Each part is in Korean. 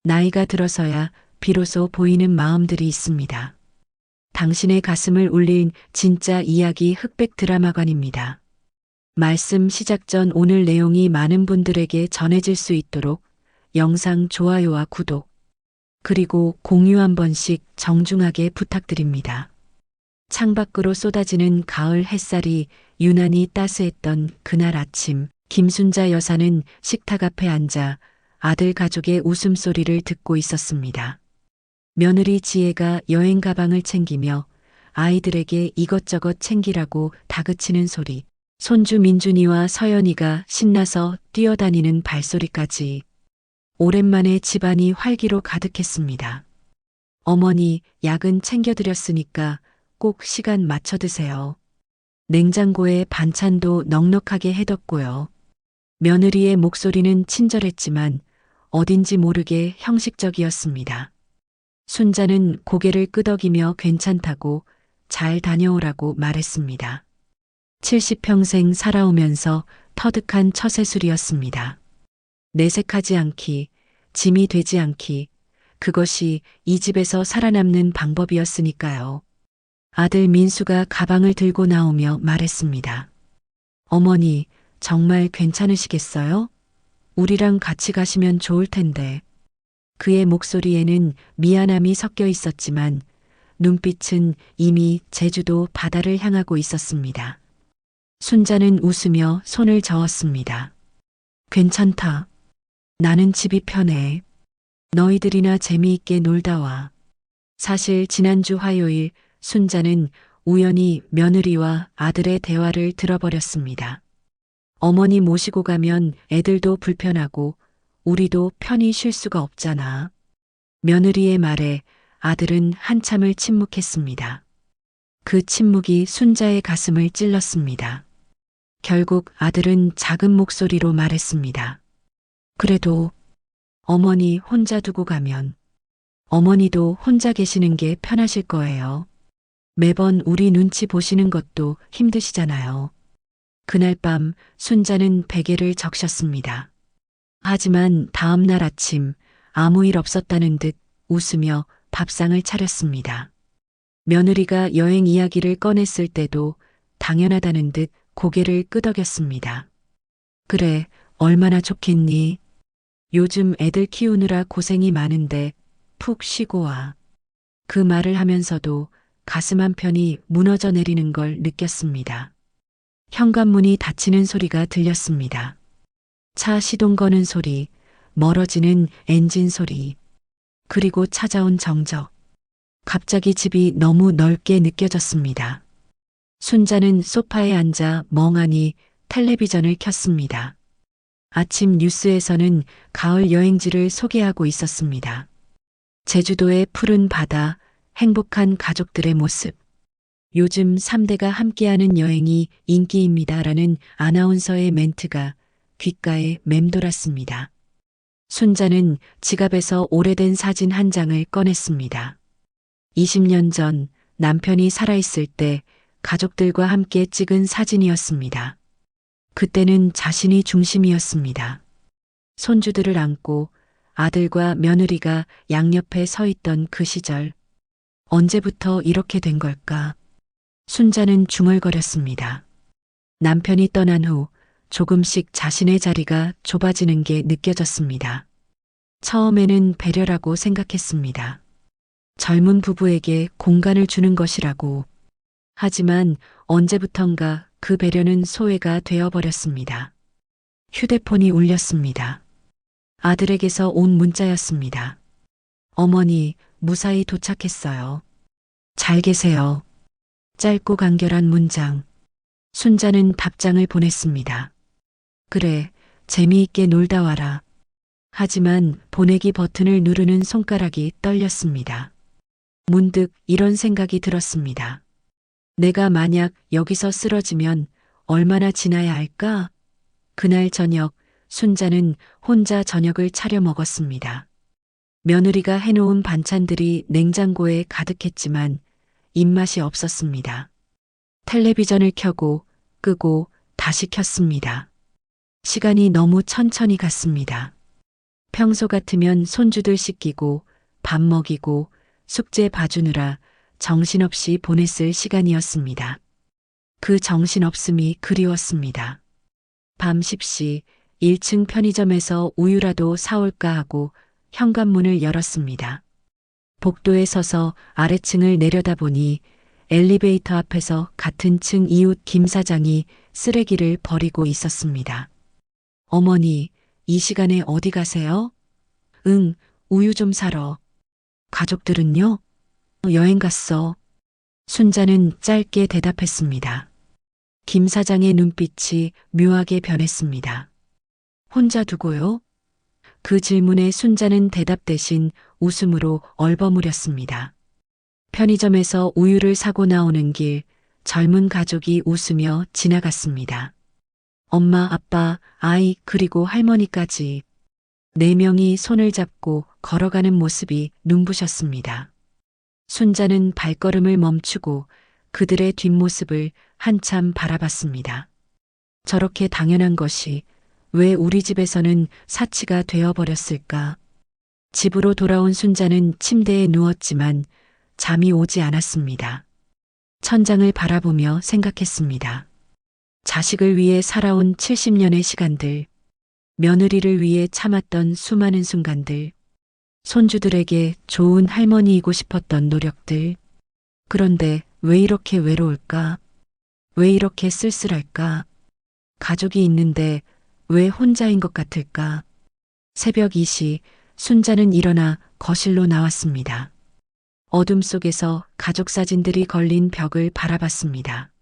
나이가 들어서야 비로소 보이는 마음들이 있습니다. 당신의 가슴을 울린 진짜 이야기 흑백 드라마관입니다. 말씀 시작 전 오늘 내용이 많은 분들에게 전해질 수 있도록 영상 좋아요와 구독, 그리고 공유 한 번씩 정중하게 부탁드립니다. 창밖으로 쏟아지는 가을 햇살이 유난히 따스했던 그날 아침, 김순자 여사는 식탁 앞에 앉아 아들 가족의 웃음소리를 듣고 있었습니다. 며느리 지혜가 여행 가방을 챙기며 아이들에게 이것저것 챙기라고 다그치는 소리, 손주 민준이와 서연이가 신나서 뛰어다니는 발소리까지 오랜만에 집안이 활기로 가득했습니다. 어머니, 약은 챙겨드렸으니까 꼭 시간 맞춰 드세요. 냉장고에 반찬도 넉넉하게 해뒀고요. 며느리의 목소리는 친절했지만 어딘지 모르게 형식적이었습니다. 순자는 고개를 끄덕이며 괜찮다고 잘 다녀오라고 말했습니다. 70평생 살아오면서 터득한 처세술이었습니다. 내색하지 않기, 짐이 되지 않기, 그것이 이 집에서 살아남는 방법이었으니까요. 아들 민수가 가방을 들고 나오며 말했습니다. 어머니, 정말 괜찮으시겠어요? 우리랑 같이 가시면 좋을 텐데. 그의 목소리에는 미안함이 섞여 있었지만 눈빛은 이미 제주도 바다를 향하고 있었습니다. 순자는 웃으며 손을 저었습니다. 괜찮다. 나는 집이 편해. 너희들이나 재미있게 놀다 와. 사실 지난주 화요일 순자는 우연히 며느리와 아들의 대화를 들어버렸습니다. 어머니 모시고 가면 애들도 불편하고 우리도 편히 쉴 수가 없잖아. 며느리의 말에 아들은 한참을 침묵했습니다. 그 침묵이 순자의 가슴을 찔렀습니다. 결국 아들은 작은 목소리로 말했습니다. 그래도 어머니 혼자 두고 가면 어머니도 혼자 계시는 게 편하실 거예요. 매번 우리 눈치 보시는 것도 힘드시잖아요. 그날 밤 순자는 베개를 적셨습니다. 하지만 다음 날 아침 아무 일 없었다는 듯 웃으며 밥상을 차렸습니다. 며느리가 여행 이야기를 꺼냈을 때도 당연하다는 듯 고개를 끄덕였습니다. 그래, 얼마나 좋겠니? 요즘 애들 키우느라 고생이 많은데 푹 쉬고 와. 그 말을 하면서도 가슴 한편이 무너져 내리는 걸 느꼈습니다. 현관문이 닫히는 소리가 들렸습니다. 차 시동 거는 소리, 멀어지는 엔진 소리, 그리고 찾아온 정적. 갑자기 집이 너무 넓게 느껴졌습니다. 순자는 소파에 앉아 멍하니 텔레비전을 켰습니다. 아침 뉴스에서는 가을 여행지를 소개하고 있었습니다. 제주도의 푸른 바다, 행복한 가족들의 모습. 요즘 3대가 함께하는 여행이 인기입니다라는 아나운서의 멘트가 귓가에 맴돌았습니다. 순자는 지갑에서 오래된 사진 한 장을 꺼냈습니다. 20년 전 남편이 살아있을 때 가족들과 함께 찍은 사진이었습니다. 그때는 자신이 중심이었습니다. 손주들을 안고 아들과 며느리가 양옆에 서 있던 그 시절. 언제부터 이렇게 된 걸까? 순자는 중얼거렸습니다. 남편이 떠난 후 조금씩 자신의 자리가 좁아지는 게 느껴졌습니다. 처음에는 배려라고 생각했습니다. 젊은 부부에게 공간을 주는 것이라고. 하지만 언제부턴가 그 배려는 소외가 되어버렸습니다. 휴대폰이 울렸습니다. 아들에게서 온 문자였습니다. 어머니, 무사히 도착했어요. 잘 계세요. 짧고 간결한 문장. 순자는 답장을 보냈습니다. 그래, 재미있게 놀다 와라. 하지만 보내기 버튼을 누르는 손가락이 떨렸습니다. 문득 이런 생각이 들었습니다. 내가 만약 여기서 쓰러지면 얼마나 지나야 할까? 그날 저녁 순자는 혼자 저녁을 차려 먹었습니다. 며느리가 해놓은 반찬들이 냉장고에 가득했지만 입맛이 없었습니다. 텔레비전을 켜고 끄고 다시 켰습니다. 시간이 너무 천천히 갔습니다. 평소 같으면 손주들 씻기고 밥 먹이고 숙제 봐주느라 정신없이 보냈을 시간이었습니다. 그 정신없음이 그리웠습니다. 밤 10시 1층 편의점에서 우유라도 사올까 하고 현관문을 열었습니다. 복도에 서서 아래층을 내려다보니 엘리베이터 앞에서 같은 층 이웃 김 사장이 쓰레기를 버리고 있었습니다. 어머니, 이 시간에 어디 가세요? 응, 우유 좀 사러. 가족들은요? 여행 갔어. 순자는 짧게 대답했습니다. 김 사장의 눈빛이 묘하게 변했습니다. 혼자 두고요? 그 질문에 순자는 대답 대신 웃음으로 얼버무렸습니다. 편의점에서 우유를 사고 나오는 길, 젊은 가족이 웃으며 지나갔습니다. 엄마, 아빠, 아이, 그리고 할머니까지 4명이 손을 잡고 걸어가는 모습이 눈부셨습니다. 순자는 발걸음을 멈추고 그들의 뒷모습을 한참 바라봤습니다. 저렇게 당연한 것이 왜 우리 집에서는 사치가 되어버렸을까? 집으로 돌아온 순자는 침대에 누웠지만 잠이 오지 않았습니다. 천장을 바라보며 생각했습니다. 자식을 위해 살아온 70년의 시간들, 며느리를 위해 참았던 수많은 순간들, 손주들에게 좋은 할머니이고 싶었던 노력들. 그런데 왜 이렇게 외로울까? 왜 이렇게 쓸쓸할까? 가족이 있는데 왜 혼자인 것 같을까? 새벽 2시 순자는 일어나 거실로 나왔습니다. 어둠 속에서 가족 사진들이 걸린 벽을 바라봤습니다.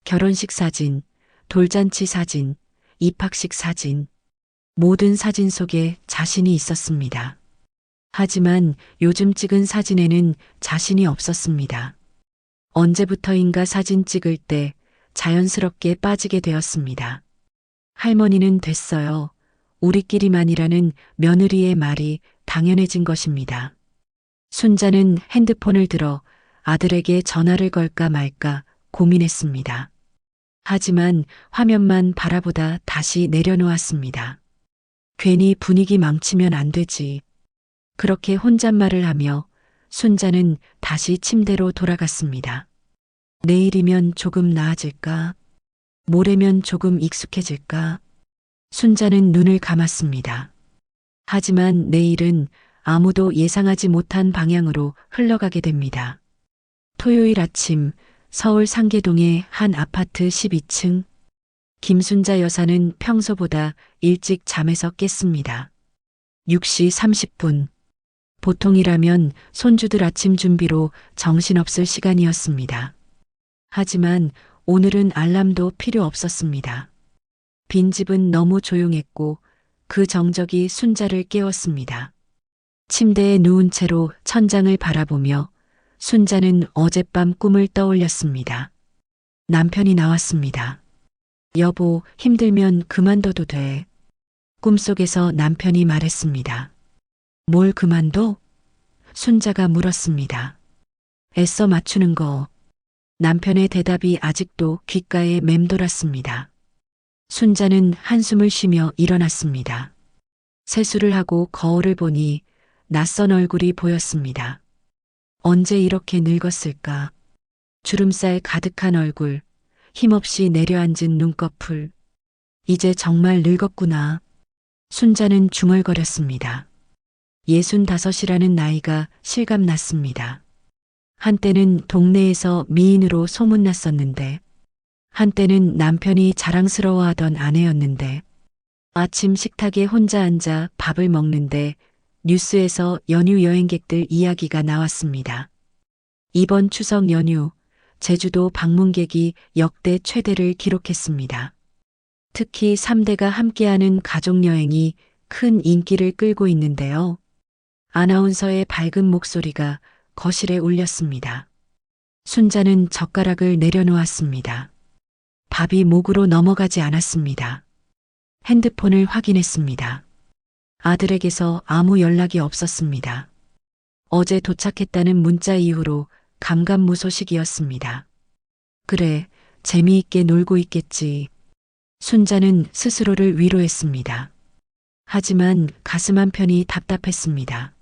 결혼식 사진, 돌잔치 사진, 입학식 사진, 모든 사진 속에 자신이 있었습니다. 하지만 요즘 찍은 사진에는 자신이 없었습니다. 언제부터인가 사진 찍을 때 자연스럽게 빠지게 되었습니다. 할머니는 됐어요. 우리끼리만이라는 며느리의 말이 당연해진 것입니다. 순자는 핸드폰을 들어 아들에게 전화를 걸까 말까 고민했습니다. 하지만 화면만 바라보다 다시 내려놓았습니다. 괜히 분위기 망치면 안 되지. 그렇게 혼잣말을 하며 순자는 다시 침대로 돌아갔습니다. 내일이면 조금 나아질까? 모레면 조금 익숙해질까? 순자는 눈을 감았습니다. 하지만 내일은 아무도 예상하지 못한 방향으로 흘러가게 됩니다. 토요일 아침 서울 상계동의 한 아파트 12층. 김순자 여사는 평소보다 일찍 잠에서 깼습니다. 6시 30분. 보통이라면 손주들 아침 준비로 정신없을 시간이었습니다. 하지만 오늘은 알람도 필요 없었습니다. 빈집은 너무 조용했고 그 정적이 순자를 깨웠습니다. 침대에 누운 채로 천장을 바라보며 순자는 어젯밤 꿈을 떠올렸습니다. 남편이 나왔습니다. 여보, 힘들면 그만둬도 돼. 꿈속에서 남편이 말했습니다. 뭘 그만둬? 순자가 물었습니다. 애써 맞추는 거. 남편의 대답이 아직도 귓가에 맴돌았습니다. 순자는 한숨을 쉬며 일어났습니다. 세수를 하고 거울을 보니 낯선 얼굴이 보였습니다. 언제 이렇게 늙었을까? 주름살 가득한 얼굴, 힘없이 내려앉은 눈꺼풀. 이제 정말 늙었구나. 순자는 중얼거렸습니다. 65이라는 나이가 실감났습니다. 한때는 동네에서 미인으로 소문났었는데, 한때는 남편이 자랑스러워하던 아내였는데, 아침 식탁에 혼자 앉아 밥을 먹는데 뉴스에서 연휴 여행객들 이야기가 나왔습니다. 이번 추석 연휴, 제주도 방문객이 역대 최대를 기록했습니다. 특히 3대가 함께하는 가족여행이 큰 인기를 끌고 있는데요. 아나운서의 밝은 목소리가 거실에 울렸습니다. 순자는 젓가락을 내려놓았습니다. 밥이 목으로 넘어가지 않았습니다. 핸드폰을 확인했습니다. 아들에게서 아무 연락이 없었습니다. 어제 도착했다는 문자 이후로 감감무소식이었습니다. 그래, 재미있게 놀고 있겠지. 순자는 스스로를 위로했습니다. 하지만 가슴 한편이 답답했습니다.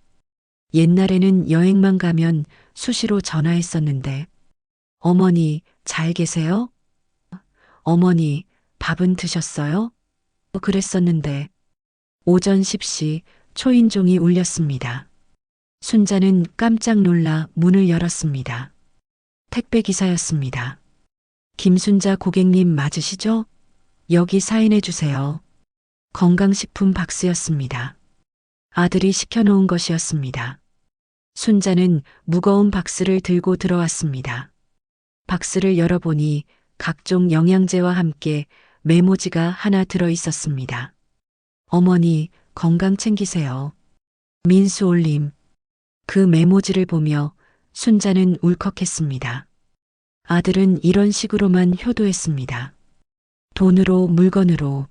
옛날에는 여행만 가면 수시로 전화했었는데, 어머니, 잘 계세요? 어머니, 밥은 드셨어요? 그랬었는데, 오전 10시 초인종이 울렸습니다. 순자는 깜짝 놀라 문을 열었습니다. 택배 기사였습니다. 김순자 고객님 맞으시죠? 여기 사인해 주세요. 건강식품 박스였습니다. 아들이 시켜놓은 것이었습니다. 순자는 무거운 박스를 들고 들어왔습니다. 박스를 열어보니 각종 영양제와 함께 메모지가 하나 들어 있었습니다. 어머니, 건강 챙기세요. 민수 올림. 그 메모지를 보며 순자는 울컥했습니다. 아들은 이런 식으로만 효도했습니다. 돈으로, 물건으로.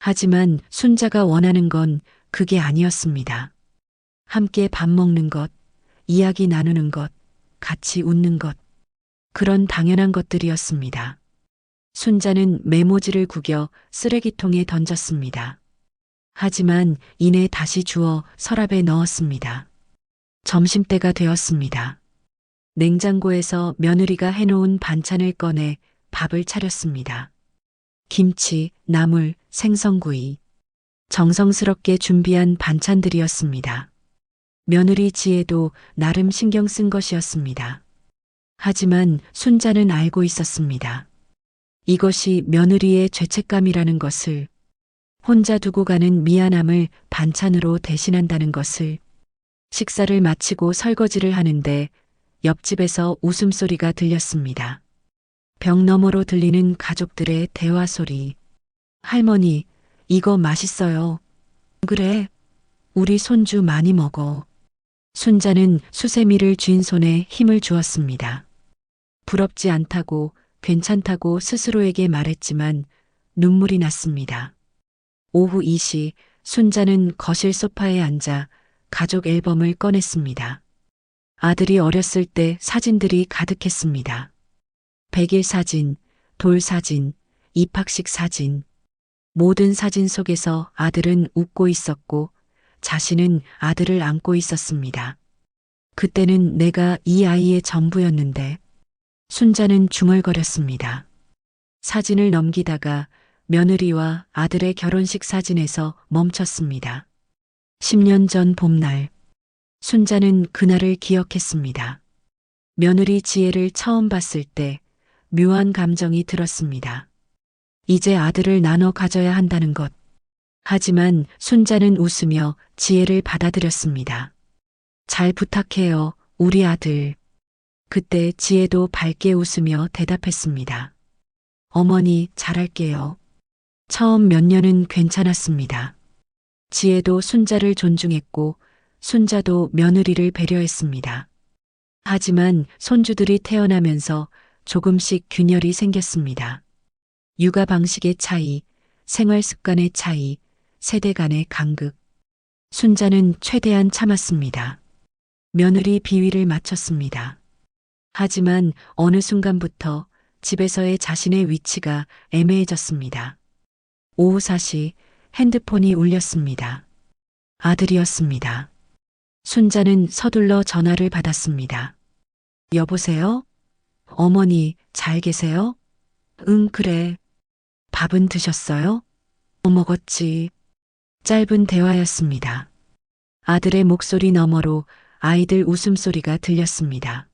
하지만 순자가 원하는 건 그게 아니었습니다. 함께 밥 먹는 것, 이야기 나누는 것, 같이 웃는 것. 그런 당연한 것들이었습니다. 순자는 메모지를 구겨 쓰레기통에 던졌습니다. 하지만 이내 다시 주워 서랍에 넣었습니다. 점심때가 되었습니다. 냉장고에서 며느리가 해놓은 반찬을 꺼내 밥을 차렸습니다. 김치, 나물, 생선구이. 정성스럽게 준비한 반찬들이었습니다. 며느리 지혜도 나름 신경 쓴 것이었습니다. 하지만 순자는 알고 있었습니다. 이것이 며느리의 죄책감이라는 것을, 혼자 두고 가는 미안함을 반찬으로 대신한다는 것을. 식사를 마치고 설거지를 하는데 옆집에서 웃음소리가 들렸습니다. 벽 너머로 들리는 가족들의 대화 소리. 할머니, 이거 맛있어요. 그래, 우리 손주 많이 먹어. 순자는 수세미를 쥔 손에 힘을 주었습니다. 부럽지 않다고, 괜찮다고 스스로에게 말했지만 눈물이 났습니다. 오후 2시 순자는 거실 소파에 앉아 가족 앨범을 꺼냈습니다. 아들이 어렸을 때 사진들이 가득했습니다. 100일 사진, 돌 사진, 입학식 사진. 모든 사진 속에서 아들은 웃고 있었고 자신은 아들을 안고 있었습니다. 그때는 내가 이 아이의 전부였는데. 순자는 중얼거렸습니다. 사진을 넘기다가 며느리와 아들의 결혼식 사진에서 멈췄습니다. 10년 전 봄날. 순자는 그날을 기억했습니다. 며느리 지혜를 처음 봤을 때 묘한 감정이 들었습니다. 이제 아들을 나눠 가져야 한다는 것. 하지만 순자는 웃으며 지혜를 받아들였습니다. 잘 부탁해요, 우리 아들. 그때 지혜도 밝게 웃으며 대답했습니다. 어머니, 잘할게요. 처음 몇 년은 괜찮았습니다. 지혜도 순자를 존중했고 순자도 며느리를 배려했습니다. 하지만 손주들이 태어나면서 조금씩 균열이 생겼습니다. 육아 방식의 차이, 생활 습관의 차이, 세대 간의 간극. 순자는 최대한 참았습니다. 며느리 비위를 맞췄습니다. 하지만 어느 순간부터 집에서의 자신의 위치가 애매해졌습니다. 오후 4시 핸드폰이 울렸습니다. 아들이었습니다. 순자는 서둘러 전화를 받았습니다. 여보세요? 어머니, 잘 계세요? 응, 그래. 밥은 드셨어요? 먹었지. 짧은 대화였습니다. 아들의 목소리 너머로 아이들 웃음소리가 들렸습니다.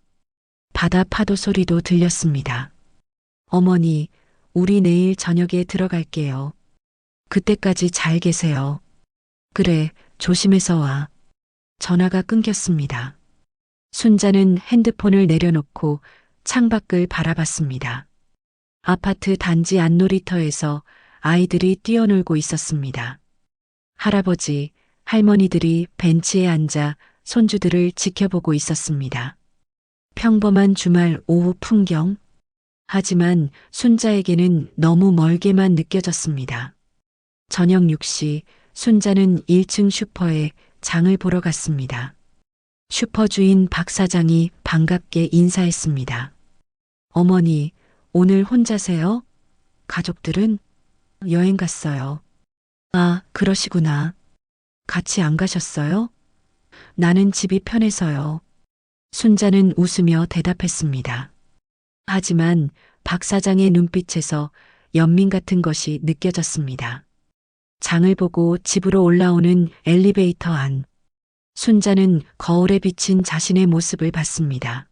바다 파도 소리도 들렸습니다. 어머니, 우리 내일 저녁에 들어갈게요. 그때까지 잘 계세요. 그래, 조심해서 와. 전화가 끊겼습니다. 순자는 핸드폰을 내려놓고 창밖을 바라봤습니다. 아파트 단지 안놀이터에서 아이들이 뛰어놀고 있었습니다. 할아버지, 할머니들이 벤치에 앉아 손주들을 지켜보고 있었습니다. 평범한 주말 오후 풍경. 하지만 순자에게는 너무 멀게만 느껴졌습니다. 저녁 6시 순자는 1층 슈퍼에 장을 보러 갔습니다. 슈퍼 주인 박 사장이 반갑게 인사했습니다. 어머니, 오늘 혼자세요? 가족들은? 여행 갔어요. 아, 그러시구나. 같이 안 가셨어요? 나는 집이 편해서요. 순자는 웃으며 대답했습니다. 하지만 박 사장의 눈빛에서 연민 같은 것이 느껴졌습니다. 장을 보고 집으로 올라오는 엘리베이터 안. 순자는 거울에 비친 자신의 모습을 봤습니다.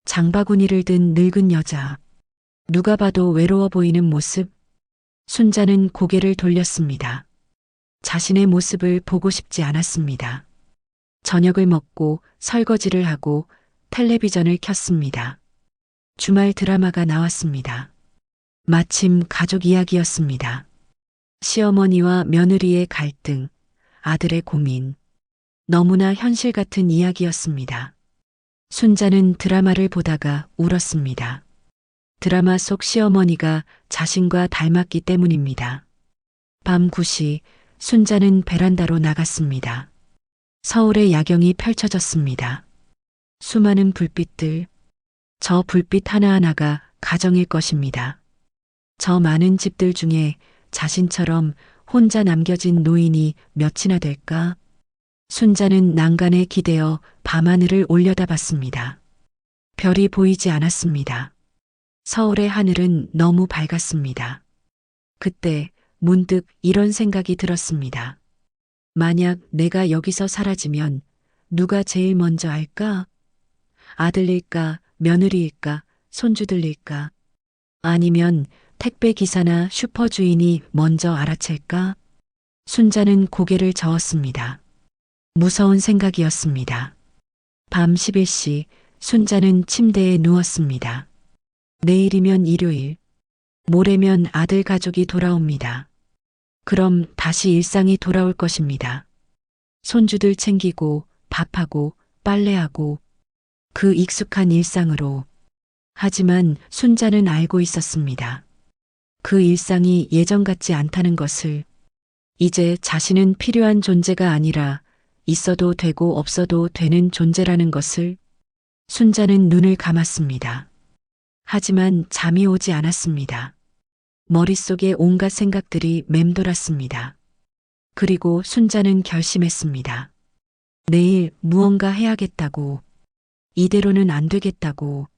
장바구니를 든 늙은 여자. 누가 봐도 외로워 보이는 모습. 순자는 고개를 돌렸습니다. 자신의 모습을 보고 싶지 않았습니다. 저녁을 먹고 설거지를 하고 텔레비전을 켰습니다. 주말 드라마가 나왔습니다. 마침 가족 이야기였습니다. 시어머니와 며느리의 갈등, 아들의 고민. 너무나 현실 같은 이야기였습니다. 순자는 드라마를 보다가 울었습니다. 드라마 속 시어머니가 자신과 닮았기 때문입니다. 밤 9시 순자는 베란다로 나갔습니다. 서울의 야경이 펼쳐졌습니다. 수많은 불빛들, 저 불빛 하나하나가 가정일 것입니다. 저 많은 집들 중에 자신처럼 혼자 남겨진 노인이 몇이나 될까? 순자는 난간에 기대어 밤하늘을 올려다봤습니다. 별이 보이지 않았습니다. 서울의 하늘은 너무 밝았습니다. 그때 문득 이런 생각이 들었습니다. 만약 내가 여기서 사라지면 누가 제일 먼저 알까? 아들일까, 며느리일까, 손주들일까? 아니면 택배 기사나 슈퍼 주인이 먼저 알아챌까? 순자는 고개를 저었습니다. 무서운 생각이었습니다. 밤 11시 순자는 침대에 누웠습니다. 내일이면 일요일, 모레면 아들 가족이 돌아옵니다. 그럼 다시 일상이 돌아올 것입니다. 손주들 챙기고 밥하고 빨래하고 그 익숙한 일상으로. 하지만 순자는 알고 있었습니다. 그 일상이 예전 같지 않다는 것을. 이제 자신은 필요한 존재가 아니라 있어도 되고 없어도 되는 존재라는 것을. 순자는 눈을 감았습니다. 하지만 잠이 오지 않았습니다. 머릿속에 온갖 생각들이 맴돌았습니다. 그리고 순자는 결심했습니다. 내일 무언가 해야겠다고. 이대로는 안 되겠다고.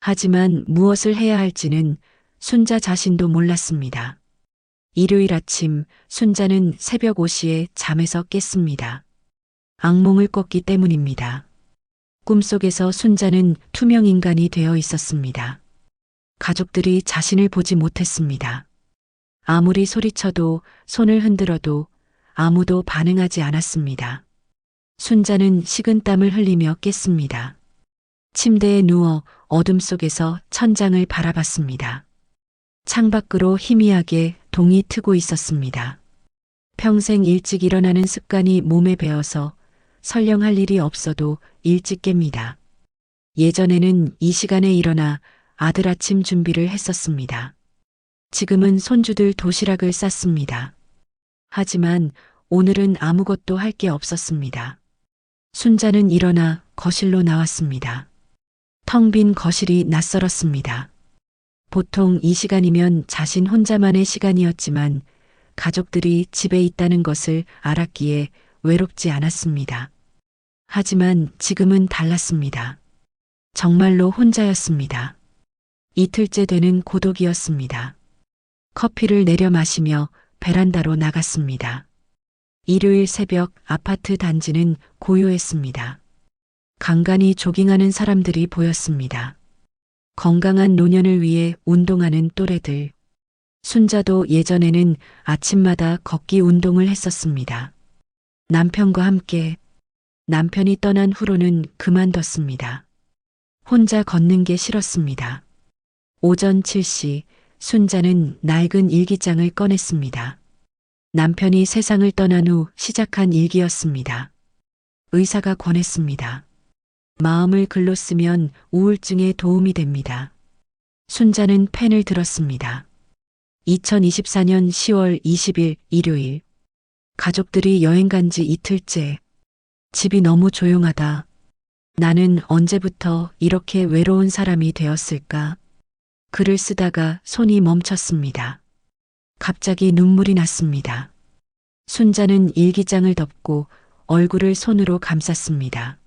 하지만 무엇을 해야 할지는 순자 자신도 몰랐습니다. 일요일 아침 순자는 새벽 5시에 잠에서 깼습니다. 악몽을 꿨기 때문입니다. 꿈속에서 순자는 투명 인간이 되어 있었습니다. 가족들이 자신을 보지 못했습니다. 아무리 소리쳐도 손을 흔들어도 아무도 반응하지 않았습니다. 순자는 식은땀을 흘리며 깼습니다. 침대에 누워 어둠 속에서 천장을 바라봤습니다. 창밖으로 희미하게 동이 트고 있었습니다. 평생 일찍 일어나는 습관이 몸에 배어서 설령 할 일이 없어도 일찍 깹니다. 예전에는 이 시간에 일어나 아들 아침 준비를 했었습니다. 지금은 손주들 도시락을 쌌습니다. 하지만 오늘은 아무것도 할 게 없었습니다. 순자는 일어나 거실로 나왔습니다. 텅 빈 거실이 낯설었습니다. 보통 이 시간이면 자신 혼자만의 시간이었지만 가족들이 집에 있다는 것을 알았기에 외롭지 않았습니다. 하지만 지금은 달랐습니다. 정말로 혼자였습니다. 이틀째 되는 고독이었습니다. 커피를 내려 마시며 베란다로 나갔습니다. 일요일 새벽 아파트 단지는 고요했습니다. 간간히 조깅하는 사람들이 보였습니다. 건강한 노년을 위해 운동하는 또래들. 순자도 예전에는 아침마다 걷기 운동을 했었습니다. 남편과 함께. 남편이 떠난 후로는 그만뒀습니다. 혼자 걷는 게 싫었습니다. 오전 7시 순자는 낡은 일기장을 꺼냈습니다. 남편이 세상을 떠난 후 시작한 일기였습니다. 의사가 권했습니다. 마음을 글로 쓰면 우울증에 도움이 됩니다. 순자는 펜을 들었습니다. 2024년 10월 20일 일요일. 가족들이 여행 간 지 이틀째. 집이 너무 조용하다. 나는 언제부터 이렇게 외로운 사람이 되었을까? 글을 쓰다가 손이 멈췄습니다. 갑자기 눈물이 났습니다. 순자는 일기장을 덮고 얼굴을 손으로 감쌌습니다.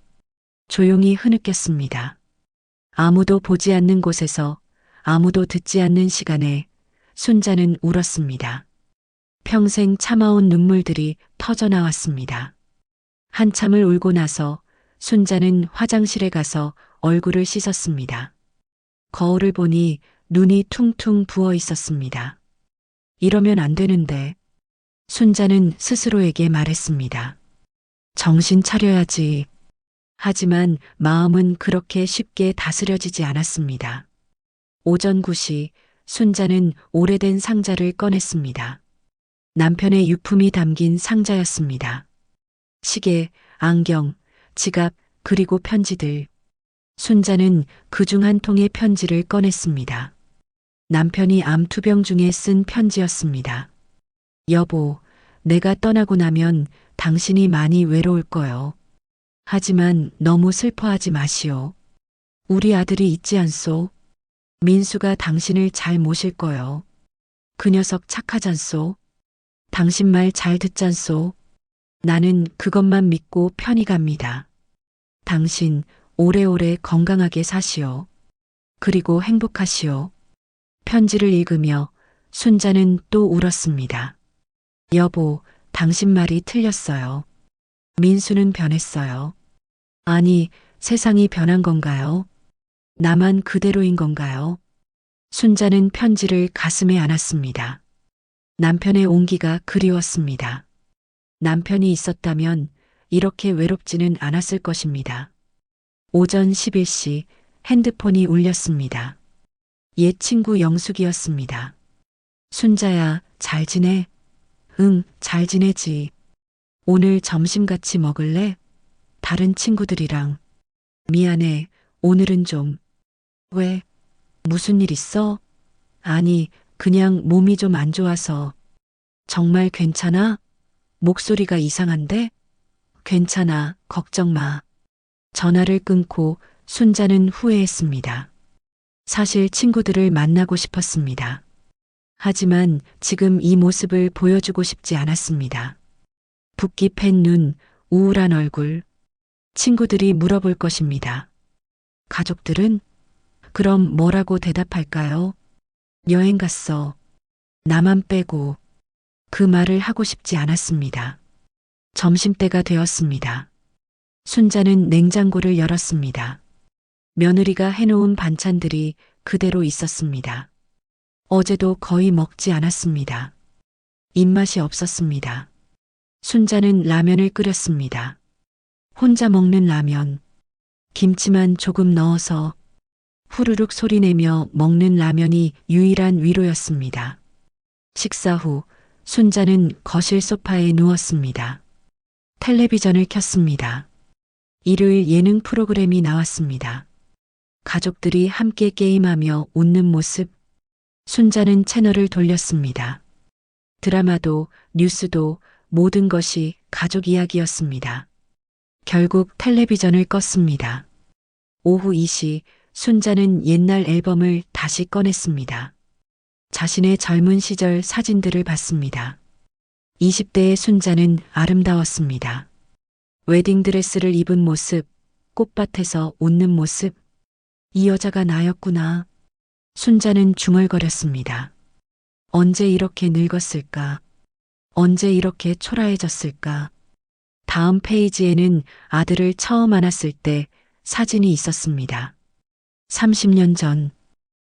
조용히 흐느꼈습니다. 아무도 보지 않는 곳에서, 아무도 듣지 않는 시간에 순자는 울었습니다. 평생 참아온 눈물들이 터져나왔습니다. 한참을 울고 나서 순자는 화장실에 가서 얼굴을 씻었습니다. 거울을 보니 눈이 퉁퉁 부어 있었습니다. 이러면 안 되는데. 순자는 스스로에게 말했습니다. 정신 차려야지. 하지만 마음은 그렇게 쉽게 다스려지지 않았습니다. 오전 9시 순자는 오래된 상자를 꺼냈습니다. 남편의 유품이 담긴 상자였습니다. 시계, 안경, 지갑, 그리고 편지들. 순자는 그중 한 통의 편지를 꺼냈습니다. 남편이 암투병 중에 쓴 편지였습니다. 여보, 내가 떠나고 나면 당신이 많이 외로울 거요. 하지만 너무 슬퍼하지 마시오. 우리 아들이 있지 않소? 민수가 당신을 잘 모실 거요. 그 녀석 착하잖소? 당신 말 잘 듣잖소? 나는 그것만 믿고 편히 갑니다. 당신 오래오래 건강하게 사시오. 그리고 행복하시오. 편지를 읽으며 순자는 또 울었습니다. 여보, 당신 말이 틀렸어요. 민수는 변했어요. 아니, 세상이 변한 건가요? 나만 그대로인 건가요? 순자는 편지를 가슴에 안았습니다. 남편의 온기가 그리웠습니다. 남편이 있었다면 이렇게 외롭지는 않았을 것입니다. 오전 11시 핸드폰이 울렸습니다. 옛 친구 영숙이었습니다. 순자야, 잘 지내? 응, 잘 지내지. 오늘 점심 같이 먹을래? 다른 친구들이랑. 미안해, 오늘은 좀. 왜? 무슨 일 있어? 아니, 그냥 몸이 좀 안 좋아서. 정말 괜찮아? 목소리가 이상한데? 괜찮아, 걱정 마. 전화를 끊고 순자는 후회했습니다. 사실 친구들을 만나고 싶었습니다. 하지만 지금 이 모습을 보여주고 싶지 않았습니다. 붓기 팬 눈, 우울한 얼굴. 친구들이 물어볼 것입니다. 가족들은? 그럼 뭐라고 대답할까요? 여행 갔어. 나만 빼고. 그 말을 하고 싶지 않았습니다. 점심때가 되었습니다. 순자는 냉장고를 열었습니다. 며느리가 해놓은 반찬들이 그대로 있었습니다. 어제도 거의 먹지 않았습니다. 입맛이 없었습니다. 순자는 라면을 끓였습니다. 혼자 먹는 라면. 김치만 조금 넣어서 후루룩 소리내며 먹는 라면이 유일한 위로였습니다. 식사 후 순자는 거실 소파에 누웠습니다. 텔레비전을 켰습니다. 일요일 예능 프로그램이 나왔습니다. 가족들이 함께 게임하며 웃는 모습. 순자는 채널을 돌렸습니다. 드라마도 뉴스도 모든 것이 가족 이야기였습니다. 결국 텔레비전을 껐습니다. 오후 2시 순자는 옛날 앨범을 다시 꺼냈습니다. 자신의 젊은 시절 사진들을 봤습니다. 20대의 순자는 아름다웠습니다. 웨딩드레스를 입은 모습, 꽃밭에서 웃는 모습. 이 여자가 나였구나. 순자는 중얼거렸습니다. 언제 이렇게 늙었을까? 언제 이렇게 초라해졌을까? 다음 페이지에는 아들을 처음 안았을 때 사진이 있었습니다. 30년 전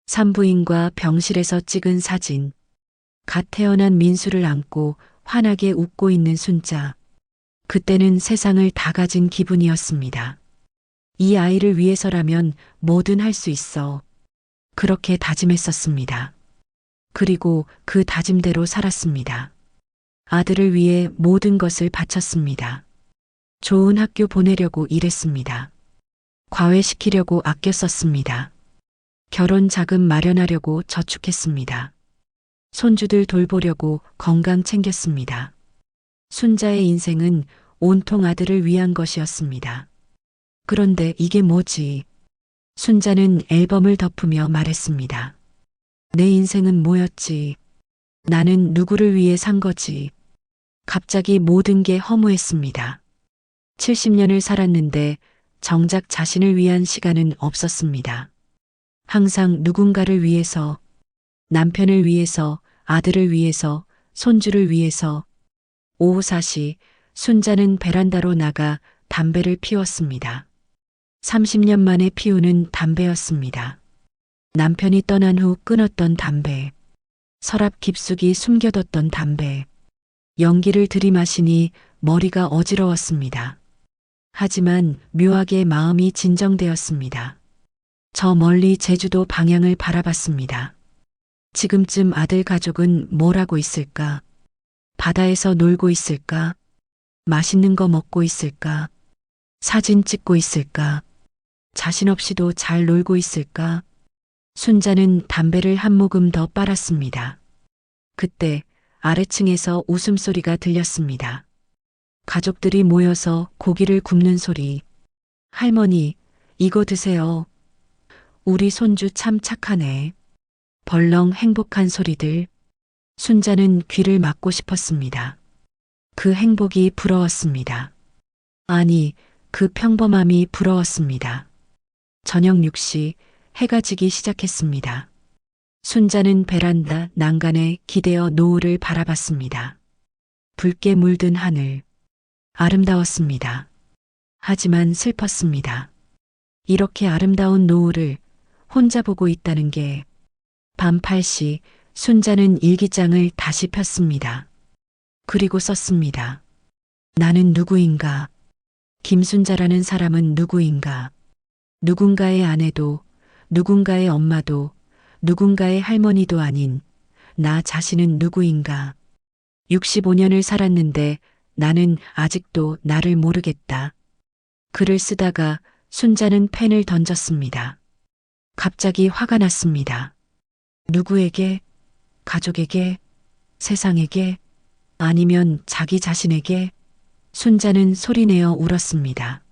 산부인과 병실에서 찍은 사진. 갓 태어난 민수를 안고 환하게 웃고 있는 순자. 그때는 세상을 다 가진 기분이었습니다. 이 아이를 위해서라면 뭐든 할 수 있어. 그렇게 다짐했었습니다. 그리고 그 다짐대로 살았습니다. 아들을 위해 모든 것을 바쳤습니다. 좋은 학교 보내려고 일했습니다. 과외시키려고 아껴 썼습니다. 결혼 자금 마련하려고 저축했습니다. 손주들 돌보려고 건강 챙겼습니다. 순자의 인생은 온통 아들을 위한 것이었습니다. 그런데 이게 뭐지? 순자는 앨범을 덮으며 말했습니다. 내 인생은 뭐였지? 나는 누구를 위해 산 거지? 갑자기 모든 게 허무했습니다. 70년을 살았는데 정작 자신을 위한 시간은 없었습니다. 항상 누군가를 위해서, 남편을 위해서, 아들을 위해서, 손주를 위해서. 오후 4시 순자는 베란다로 나가 담배를 피웠습니다. 30년 만에 피우는 담배였습니다. 남편이 떠난 후 끊었던 담배. 서랍 깊숙이 숨겨뒀던 담배. 연기를 들이마시니 머리가 어지러웠습니다. 하지만 묘하게 마음이 진정되었습니다. 저 멀리 제주도 방향을 바라봤습니다. 지금쯤 아들 가족은 뭘 하고 있을까? 바다에서 놀고 있을까? 맛있는 거 먹고 있을까? 사진 찍고 있을까? 자신 없이도 잘 놀고 있을까? 순자는 담배를 한 모금 더 빨았습니다. 그때 아래층에서 웃음소리가 들렸습니다. 가족들이 모여서 고기를 굽는 소리. 할머니, 이거 드세요. 우리 손주 참 착하네. 벌렁 행복한 소리들. 순자는 귀를 막고 싶었습니다. 그 행복이 부러웠습니다. 아니, 그 평범함이 부러웠습니다. 저녁 6시 해가 지기 시작했습니다. 순자는 베란다 난간에 기대어 노을을 바라봤습니다. 붉게 물든 하늘. 아름다웠습니다. 하지만 슬펐습니다. 이렇게 아름다운 노을을 혼자 보고 있다는 게. 밤 8시 순자는 일기장을 다시 폈습니다. 그리고 썼습니다. 나는 누구인가? 김순자라는 사람은 누구인가? 누군가의 아내도, 누군가의 엄마도, 누군가의 할머니도 아닌 나 자신은 누구인가? 65년을 살았는데 나는 아직도 나를 모르겠다. 글을 쓰다가 순자는 펜을 던졌습니다. 갑자기 화가 났습니다. 누구에게? 가족에게? 세상에게? 아니면 자기 자신에게? 순자는 소리내어 울었습니다.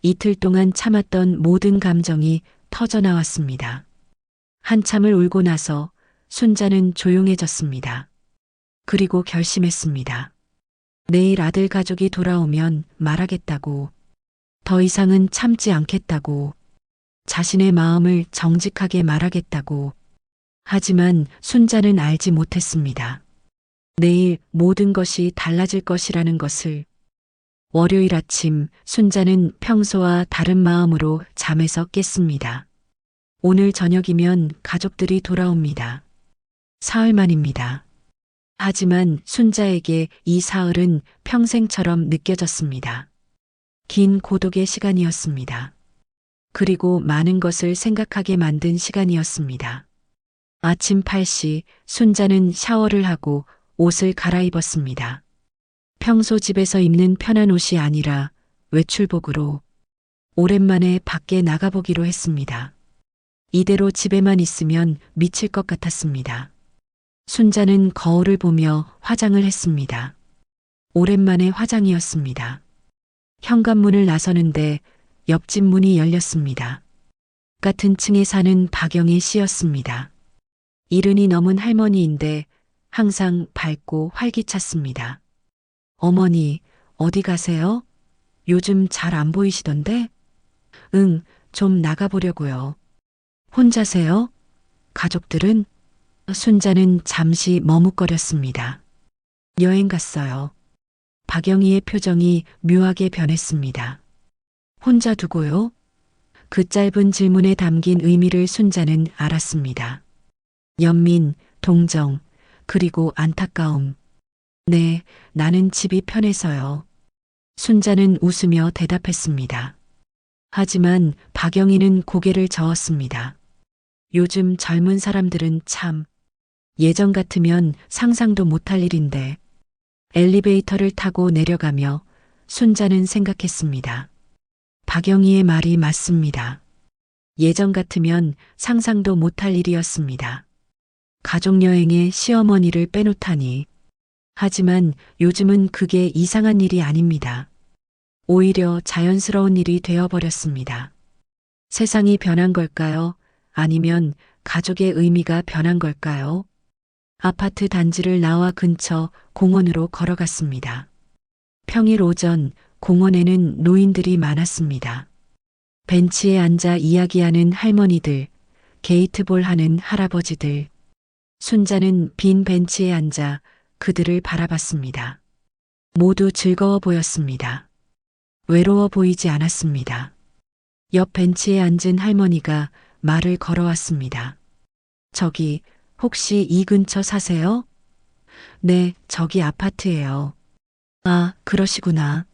이틀 동안 참았던 모든 감정이 터져나왔습니다. 한참을 울고 나서 순자는 조용해졌습니다. 그리고 결심했습니다. 내일 아들 가족이 돌아오면 말하겠다고. 더 이상은 참지 않겠다고. 자신의 마음을 정직하게 말하겠다고. 하지만 순자는 알지 못했습니다. 내일 모든 것이 달라질 것이라는 것을. 월요일 아침 순자는 평소와 다른 마음으로 잠에서 깼습니다. 오늘 저녁이면 가족들이 돌아옵니다. 사흘 만입니다. 하지만 순자에게 이 사흘은 평생처럼 느껴졌습니다. 긴 고독의 시간이었습니다. 그리고 많은 것을 생각하게 만든 시간이었습니다. 아침 8시 순자는 샤워를 하고 옷을 갈아입었습니다. 평소 집에서 입는 편한 옷이 아니라 외출복으로. 오랜만에 밖에 나가보기로 했습니다. 이대로 집에만 있으면 미칠 것 같았습니다. 순자는 거울을 보며 화장을 했습니다. 오랜만에 화장이었습니다. 현관문을 나서는데 옆집 문이 열렸습니다. 같은 층에 사는 박영의 씨였습니다. 70이 넘은 할머니인데 항상 밝고 활기찼습니다. 어머니, 어디 가세요? 요즘 잘 안 보이시던데? 응, 좀 나가보려고요. 혼자세요? 가족들은? 순자는 잠시 머뭇거렸습니다. 여행 갔어요. 박영희의 표정이 묘하게 변했습니다. 혼자 두고요? 그 짧은 질문에 담긴 의미를 순자는 알았습니다. 연민, 동정, 그리고 안타까움. 네, 나는 집이 편해서요. 순자는 웃으며 대답했습니다. 하지만 박영희는 고개를 저었습니다. 요즘 젊은 사람들은 참, 예전 같으면 상상도 못할 일인데. 엘리베이터를 타고 내려가며 순자는 생각했습니다. 박영희의 말이 맞습니다. 예전 같으면 상상도 못할 일이었습니다. 가족여행에 시어머니를 빼놓다니. 하지만 요즘은 그게 이상한 일이 아닙니다. 오히려 자연스러운 일이 되어버렸습니다. 세상이 변한 걸까요? 아니면 가족의 의미가 변한 걸까요? 아파트 단지를 나와 근처 공원으로 걸어갔습니다. 평일 오전 공원에는 노인들이 많았습니다. 벤치에 앉아 이야기하는 할머니들, 게이트볼 하는 할아버지들. 순자는 빈 벤치에 앉아 그들을 바라봤습니다. 모두 즐거워 보였습니다. 외로워 보이지 않았습니다. 옆 벤치에 앉은 할머니가 말을 걸어왔습니다. 저기, 혹시 이 근처 사세요? 네, 저기 아파트예요. 아, 그러시구나.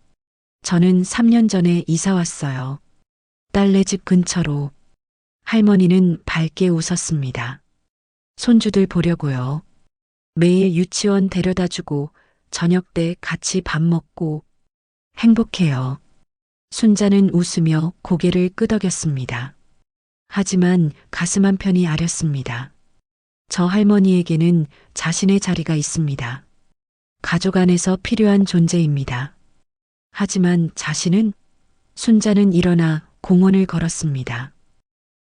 저는 3년 전에 이사 왔어요. 딸네 집 근처로. 할머니는 밝게 웃었습니다. 손주들 보려고요. 매일 유치원 데려다 주고 저녁 때 같이 밥 먹고 행복해요. 순자는 웃으며 고개를 끄덕였습니다. 하지만 가슴 한편이 아렸습니다. 저 할머니에게는 자신의 자리가 있습니다. 가족 안에서 필요한 존재입니다. 하지만 자신은? 순자는 일어나 공원을 걸었습니다.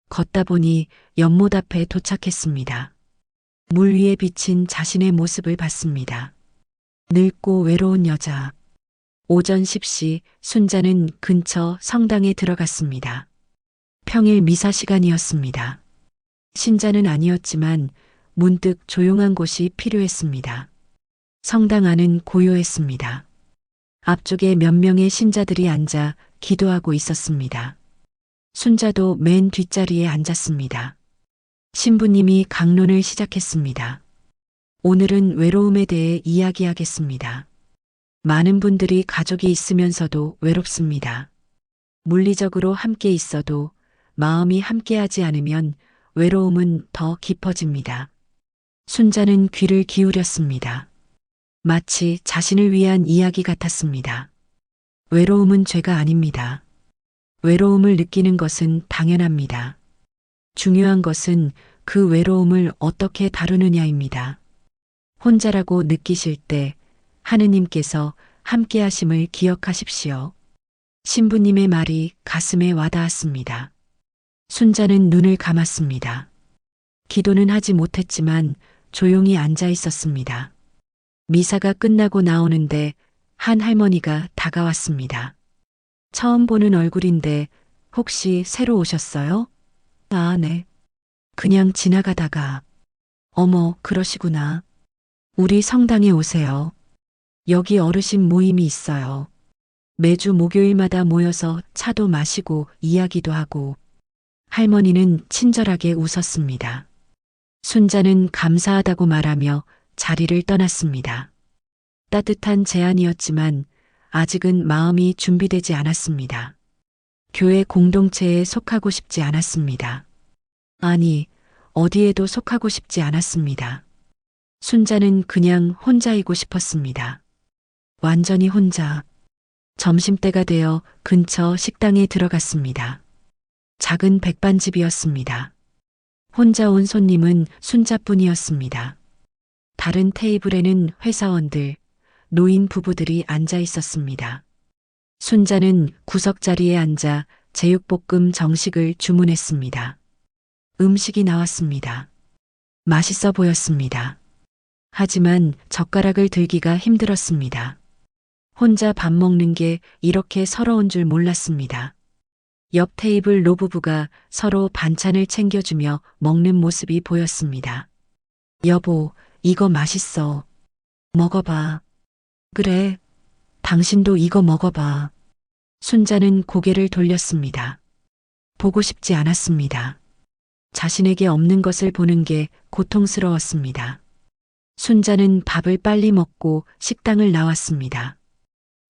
걷다 보니 연못 앞에 도착했습니다. 물 위에 비친 자신의 모습을 봤습니다. 늙고 외로운 여자. 오전 10시 순자는 근처 성당에 들어갔습니다. 평일 미사 시간이었습니다. 신자는 아니었지만 문득 조용한 곳이 필요했습니다. 성당 안은 고요했습니다. 앞쪽에 몇 명의 신자들이 앉아 기도하고 있었습니다. 순자도 맨 뒷자리에 앉았습니다. 신부님이 강론을 시작했습니다. 오늘은 외로움에 대해 이야기하겠습니다. 많은 분들이 가족이 있으면서도 외롭습니다. 물리적으로 함께 있어도 마음이 함께하지 않으면 외로움은 더 깊어집니다. 순자는 귀를 기울였습니다. 마치 자신을 위한 이야기 같았습니다. 외로움은 죄가 아닙니다. 외로움을 느끼는 것은 당연합니다. 중요한 것은 그 외로움을 어떻게 다루느냐입니다. 혼자라고 느끼실 때 하느님께서 함께하심을 기억하십시오. 신부님의 말이 가슴에 와닿았습니다. 순자는 눈을 감았습니다. 기도는 하지 못했지만 조용히 앉아 있었습니다. 미사가 끝나고 나오는데 한 할머니가 다가왔습니다. 처음 보는 얼굴인데 혹시 새로 오셨어요? 아, 네. 그냥 지나가다가. 어머, 그러시구나. 우리 성당에 오세요. 여기 어르신 모임이 있어요. 매주 목요일마다 모여서 차도 마시고 이야기도 하고. 할머니는 친절하게 웃었습니다. 순자는 감사하다고 말하며 자리를 떠났습니다. 따뜻한 제안이었지만 아직은 마음이 준비되지 않았습니다. 교회 공동체에 속하고 싶지 않았습니다. 아니, 어디에도 속하고 싶지 않았습니다. 순자는 그냥 혼자이고 싶었습니다. 완전히 혼자. 점심때가 되어 근처 식당에 들어갔습니다. 작은 백반집이었습니다. 혼자 온 손님은 순자뿐이었습니다. 다른 테이블에는 회사원들, 노인 부부들이 앉아 있었습니다. 순자는 구석자리에 앉아 제육볶음 정식을 주문했습니다. 음식이 나왔습니다. 맛있어 보였습니다. 하지만 젓가락을 들기가 힘들었습니다. 혼자 밥 먹는 게 이렇게 서러운 줄 몰랐습니다. 옆 테이블 노부부가 서로 반찬을 챙겨주며 먹는 모습이 보였습니다. 여보, 이거 맛있어. 먹어봐. 그래. 당신도 이거 먹어봐. 순자는 고개를 돌렸습니다. 보고 싶지 않았습니다. 자신에게 없는 것을 보는 게 고통스러웠습니다. 순자는 밥을 빨리 먹고 식당을 나왔습니다.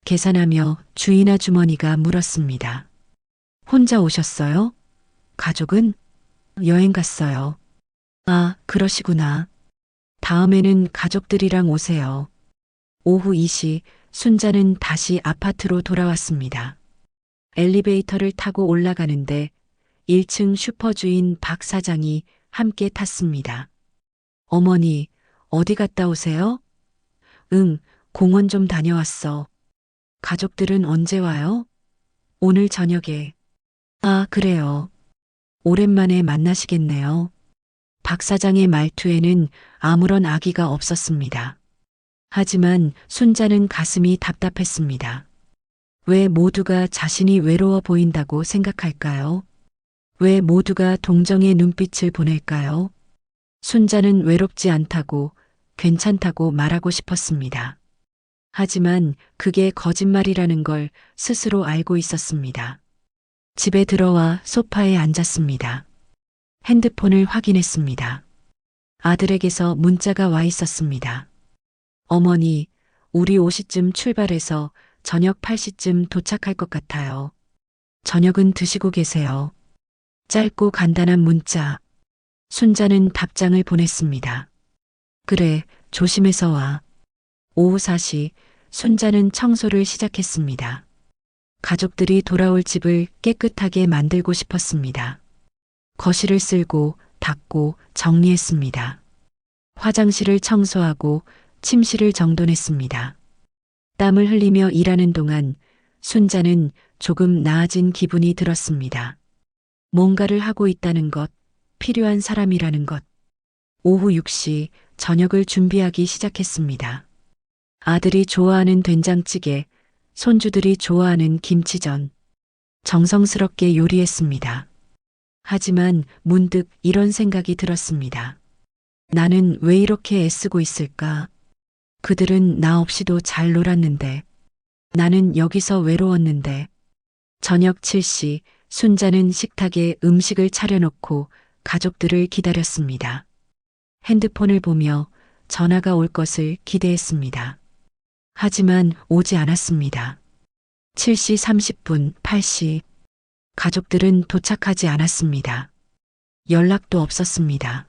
계산하며 주인 아주머니가 물었습니다. 혼자 오셨어요? 가족은? 여행 갔어요. 아, 그러시구나. 다음에는 가족들이랑 오세요. 오후 2시 순자는 다시 아파트로 돌아왔습니다. 엘리베이터를 타고 올라가는데 1층 슈퍼주인 박 사장이 함께 탔습니다. 어머니, 어디 갔다 오세요? 응, 공원 좀 다녀왔어. 가족들은 언제 와요? 오늘 저녁에. 아, 그래요. 오랜만에 만나시겠네요. 박 사장의 말투에는 아무런 악의가 없었습니다. 하지만 순자는 가슴이 답답했습니다. 왜 모두가 자신이 외로워 보인다고 생각할까요? 왜 모두가 동정의 눈빛을 보낼까요? 순자는 외롭지 않다고, 괜찮다고 말하고 싶었습니다. 하지만 그게 거짓말이라는 걸 스스로 알고 있었습니다. 집에 들어와 소파에 앉았습니다. 핸드폰을 확인했습니다. 아들에게서 문자가 와 있었습니다. 어머니, 우리 5시쯤 출발해서 저녁 8시쯤 도착할 것 같아요. 저녁은 드시고 계세요. 짧고 간단한 문자. 순자는 답장을 보냈습니다. 그래, 조심해서 와. 오후 4시, 순자는 청소를 시작했습니다. 가족들이 돌아올 집을 깨끗하게 만들고 싶었습니다. 거실을 쓸고, 닦고, 정리했습니다. 화장실을 청소하고, 침실을 정돈했습니다. 땀을 흘리며 일하는 동안 순자는 조금 나아진 기분이 들었습니다. 뭔가를 하고 있다는 것, 필요한 사람이라는 것. 오후 6시 저녁을 준비하기 시작했습니다. 아들이 좋아하는 된장찌개, 손주들이 좋아하는 김치전. 정성스럽게 요리했습니다. 하지만 문득 이런 생각이 들었습니다. 나는 왜 이렇게 애쓰고 있을까? 그들은 나 없이도 잘 놀았는데, 나는 여기서 외로웠는데. 저녁 7시 순자는 식탁에 음식을 차려놓고 가족들을 기다렸습니다. 핸드폰을 보며 전화가 올 것을 기대했습니다. 하지만 오지 않았습니다. 7시 30분, 8시. 가족들은 도착하지 않았습니다. 연락도 없었습니다.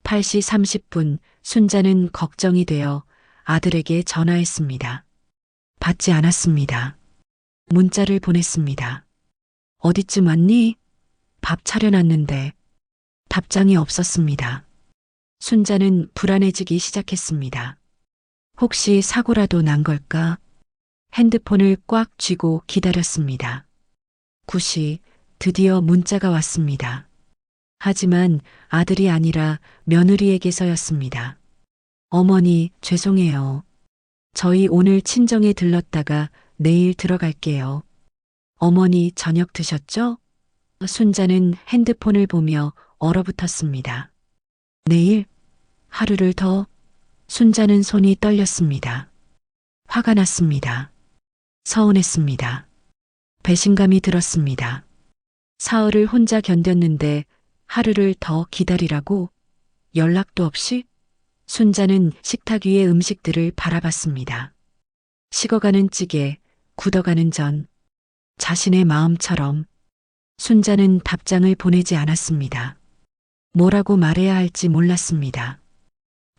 8시 30분 순자는 걱정이 되어 아들에게 전화했습니다. 받지 않았습니다. 문자를 보냈습니다. 어디쯤 왔니? 밥 차려놨는데. 답장이 없었습니다. 순자는 불안해지기 시작했습니다. 혹시 사고라도 난 걸까? 핸드폰을 꽉 쥐고 기다렸습니다. 9시 드디어 문자가 왔습니다. 하지만 아들이 아니라 며느리에게서였습니다. 어머니, 죄송해요. 저희 오늘 친정에 들렀다가 내일 들어갈게요. 어머니 저녁 드셨죠? 순자는 핸드폰을 보며 얼어붙었습니다. 내일? 하루를 더? 순자는 손이 떨렸습니다. 화가 났습니다. 서운했습니다. 배신감이 들었습니다. 사흘을 혼자 견뎠는데 하루를 더 기다리라고? 연락도 없이? 순자는 식탁 위의 음식들을 바라봤습니다. 식어가는 찌개, 굳어가는 전, 자신의 마음처럼. 순자는 답장을 보내지 않았습니다. 뭐라고 말해야 할지 몰랐습니다.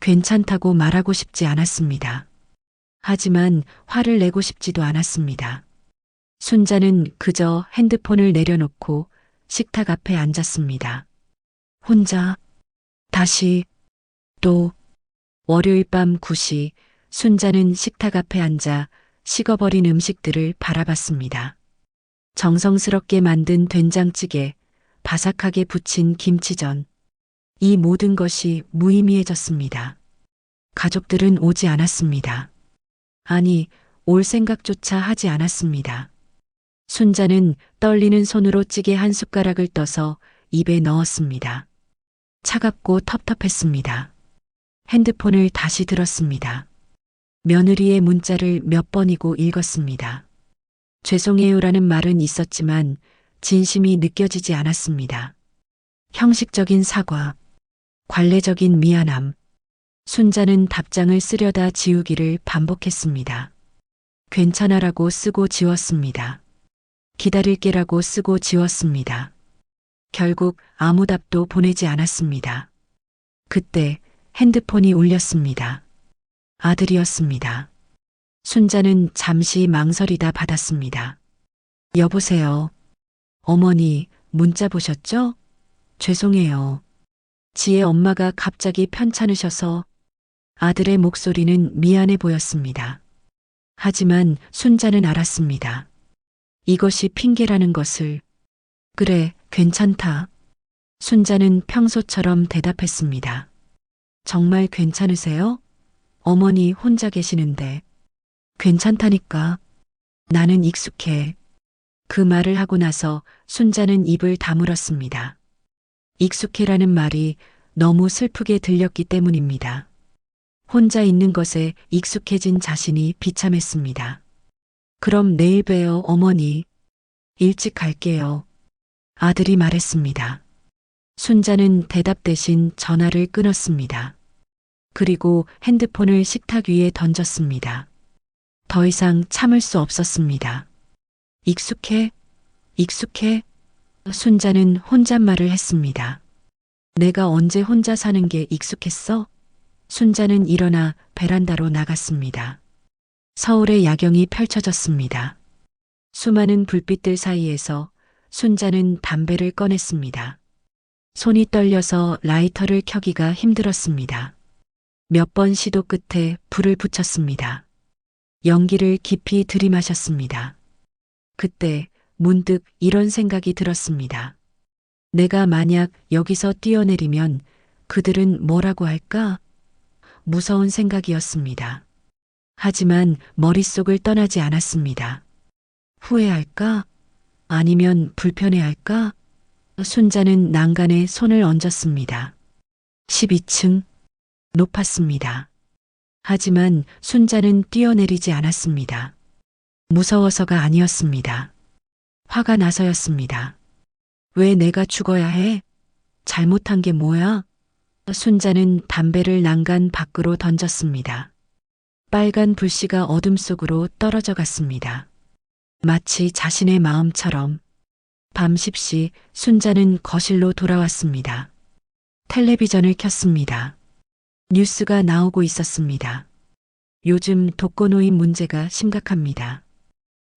괜찮다고 말하고 싶지 않았습니다. 하지만 화를 내고 싶지도 않았습니다. 순자는 그저 핸드폰을 내려놓고 식탁 앞에 앉았습니다. 혼자, 다시, 또, 월요일 밤 9시 순자는 식탁 앞에 앉아 식어버린 음식들을 바라봤습니다. 정성스럽게 만든 된장찌개, 바삭하게 부친 김치전. 이 모든 것이 무의미해졌습니다. 가족들은 오지 않았습니다. 아니, 올 생각조차 하지 않았습니다. 순자는 떨리는 손으로 찌개 한 숟가락을 떠서 입에 넣었습니다. 차갑고 텁텁했습니다. 핸드폰을 다시 들었습니다. 며느리의 문자를 몇 번이고 읽었습니다. 죄송해요라는 말은 있었지만 진심이 느껴지지 않았습니다. 형식적인 사과, 관례적인 미안함. 순자는 답장을 쓰려다 지우기를 반복했습니다. 괜찮아라고 쓰고 지웠습니다. 기다릴게라고 쓰고 지웠습니다. 결국 아무 답도 보내지 않았습니다. 그때 핸드폰이 울렸습니다. 아들이었습니다. 순자는 잠시 망설이다 받았습니다. 여보세요. 어머니, 문자 보셨죠? 죄송해요. 지혜 엄마가 갑자기 편찮으셔서. 아들의 목소리는 미안해 보였습니다. 하지만 순자는 알았습니다. 이것이 핑계라는 것을. 그래, 괜찮다. 순자는 평소처럼 대답했습니다. 정말 괜찮으세요? 어머니 혼자 계시는데. 괜찮다니까. 나는 익숙해. 그 말을 하고 나서 순자는 입을 다물었습니다. 익숙해라는 말이 너무 슬프게 들렸기 때문입니다. 혼자 있는 것에 익숙해진 자신이 비참했습니다. 그럼 내일 봬요, 어머니. 일찍 갈게요. 아들이 말했습니다. 순자는 대답 대신 전화를 끊었습니다. 그리고 핸드폰을 식탁 위에 던졌습니다. 더 이상 참을 수 없었습니다. 익숙해? 익숙해? 순자는 혼잣말을 했습니다. 내가 언제 혼자 사는 게 익숙했어? 순자는 일어나 베란다로 나갔습니다. 서울의 야경이 펼쳐졌습니다. 수많은 불빛들 사이에서 순자는 담배를 꺼냈습니다. 손이 떨려서 라이터를 켜기가 힘들었습니다. 몇 번 시도 끝에 불을 붙였습니다. 연기를 깊이 들이마셨습니다. 그때 문득 이런 생각이 들었습니다. 내가 만약 여기서 뛰어내리면 그들은 뭐라고 할까? 무서운 생각이었습니다. 하지만 머릿속을 떠나지 않았습니다. 후회할까? 아니면 불편해할까? 순자는 난간에 손을 얹었습니다. 12층. 높았습니다. 하지만 순자는 뛰어내리지 않았습니다. 무서워서가 아니었습니다. 화가 나서였습니다. 왜 내가 죽어야 해? 잘못한 게 뭐야? 순자는 담배를 난간 밖으로 던졌습니다. 빨간 불씨가 어둠 속으로 떨어져 갔습니다. 마치 자신의 마음처럼. 밤 10시 순자는 거실로 돌아왔습니다. 텔레비전을 켰습니다. 뉴스가 나오고 있었습니다. 요즘 독거노인 문제가 심각합니다.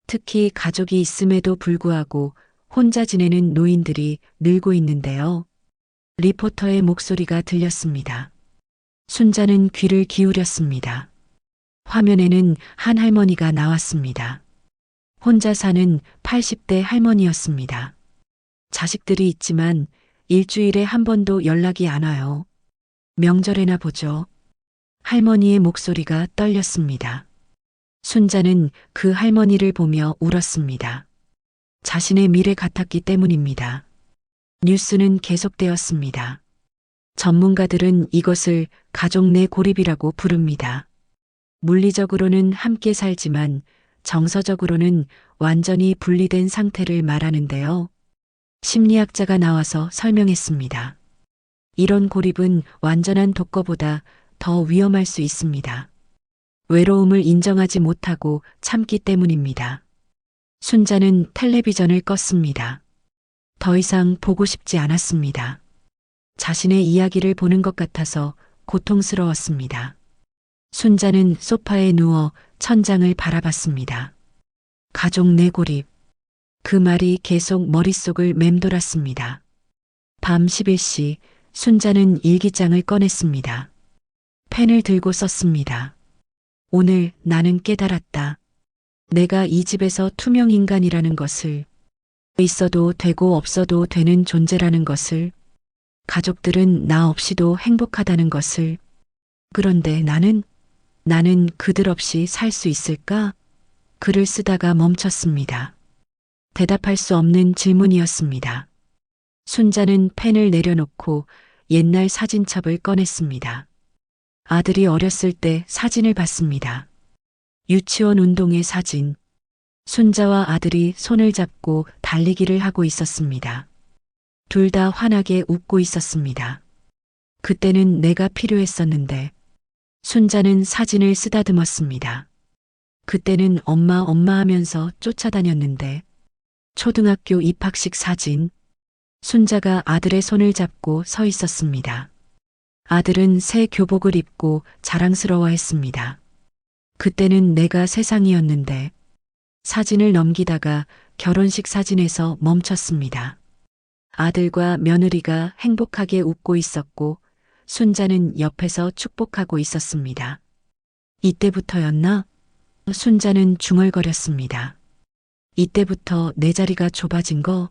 특히 가족이 있음에도 불구하고 혼자 지내는 노인들이 늘고 있는데요. 리포터의 목소리가 들렸습니다. 순자는 귀를 기울였습니다. 화면에는 한 할머니가 나왔습니다. 혼자 사는 80대 할머니였습니다. 자식들이 있지만 일주일에 한 번도 연락이 안 와요. 명절에나 보죠. 할머니의 목소리가 떨렸습니다. 순자는 그 할머니를 보며 울었습니다. 자신의 미래 같았기 때문입니다. 뉴스는 계속되었습니다. 전문가들은 이것을 가족 내 고립이라고 부릅니다. 물리적으로는 함께 살지만 정서적으로는 완전히 분리된 상태를 말하는데요. 심리학자가 나와서 설명했습니다. 이런 고립은 완전한 독거보다 더 위험할 수 있습니다. 외로움을 인정하지 못하고 참기 때문입니다. 순자는 텔레비전을 껐습니다. 더 이상 보고 싶지 않았습니다. 자신의 이야기를 보는 것 같아서 고통스러웠습니다. 순자는 소파에 누워 천장을 바라봤습니다. 가족 내 고립. 그 말이 계속 머릿속을 맴돌았습니다. 밤 11시 순자는 일기장을 꺼냈습니다. 펜을 들고 썼습니다. 오늘 나는 깨달았다. 내가 이 집에서 투명 인간이라는 것을, 있어도 되고 없어도 되는 존재라는 것을, 가족들은 나 없이도 행복하다는 것을. 그런데 나는 그들 없이 살 수 있을까? 글을 쓰다가 멈췄습니다. 대답할 수 없는 질문이었습니다. 순자는 펜을 내려놓고 옛날 사진첩을 꺼냈습니다. 아들이 어렸을 때 사진을 봤습니다. 유치원 운동회 사진. 순자와 아들이 손을 잡고 달리기를 하고 있었습니다. 둘 다 환하게 웃고 있었습니다. 그때는 내가 필요했었는데. 순자는 사진을 쓰다듬었습니다. 그때는 엄마 하면서 쫓아다녔는데. 초등학교 입학식 사진. 순자가 아들의 손을 잡고 서 있었습니다. 아들은 새 교복을 입고 자랑스러워했습니다. 그때는 내가 세상이었는데. 사진을 넘기다가 결혼식 사진에서 멈췄습니다. 아들과 며느리가 행복하게 웃고 있었고 순자는 옆에서 축복하고 있었습니다. 이때부터였나? 순자는 중얼거렸습니다. 이때부터 내 자리가 좁아진 거?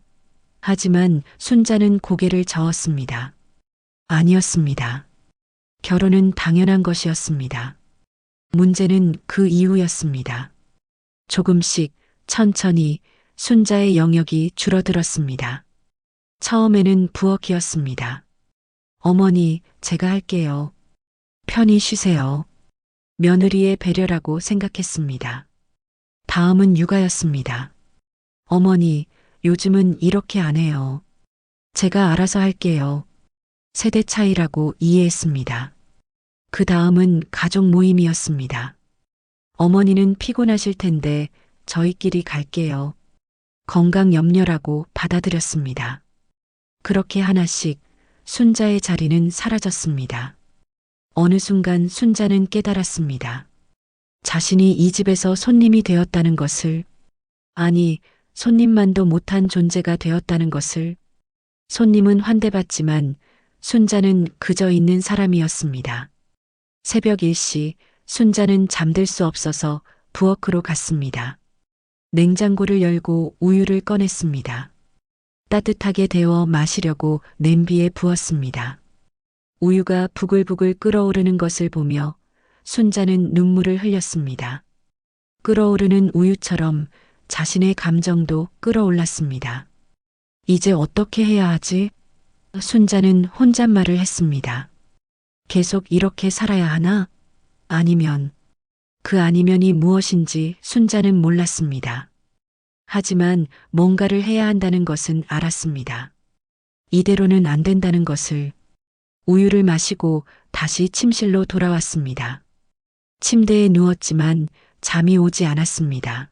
하지만 순자는 고개를 저었습니다. 아니었습니다. 결혼은 당연한 것이었습니다. 문제는 그 이후였습니다. 조금씩 천천히 순자의 영역이 줄어들었습니다. 처음에는 부엌이었습니다. 어머니, 제가 할게요. 편히 쉬세요. 며느리의 배려라고 생각했습니다. 다음은 육아였습니다. 어머니, 요즘은 이렇게 안 해요. 제가 알아서 할게요. 세대 차이라고 이해했습니다. 그 다음은 가족 모임이었습니다. 어머니는 피곤하실 텐데 저희끼리 갈게요. 건강 염려라고 받아들였습니다. 그렇게 하나씩 순자의 자리는 사라졌습니다. 어느 순간 순자는 깨달았습니다. 자신이 이 집에서 손님이 되었다는 것을, 아니, 손님만도 못한 존재가 되었다는 것을. 손님은 환대받지만 순자는 그저 있는 사람이었습니다. 새벽 일시 순자는 잠들 수 없어서 부엌으로 갔습니다. 냉장고를 열고 우유를 꺼냈습니다. 따뜻하게 데워 마시려고 냄비에 부었습니다. 우유가 부글부글 끓어오르는 것을 보며 순자는 눈물을 흘렸습니다. 끓어오르는 우유처럼 자신의 감정도 끓어올랐습니다. 이제 어떻게 해야 하지? 순자는 혼잣말을 했습니다. 계속 이렇게 살아야 하나? 아니면, 그 아니면이 무엇인지 순자는 몰랐습니다. 하지만 뭔가를 해야 한다는 것은 알았습니다. 이대로는 안 된다는 것을. 우유를 마시고 다시 침실로 돌아왔습니다. 침대에 누웠지만 잠이 오지 않았습니다.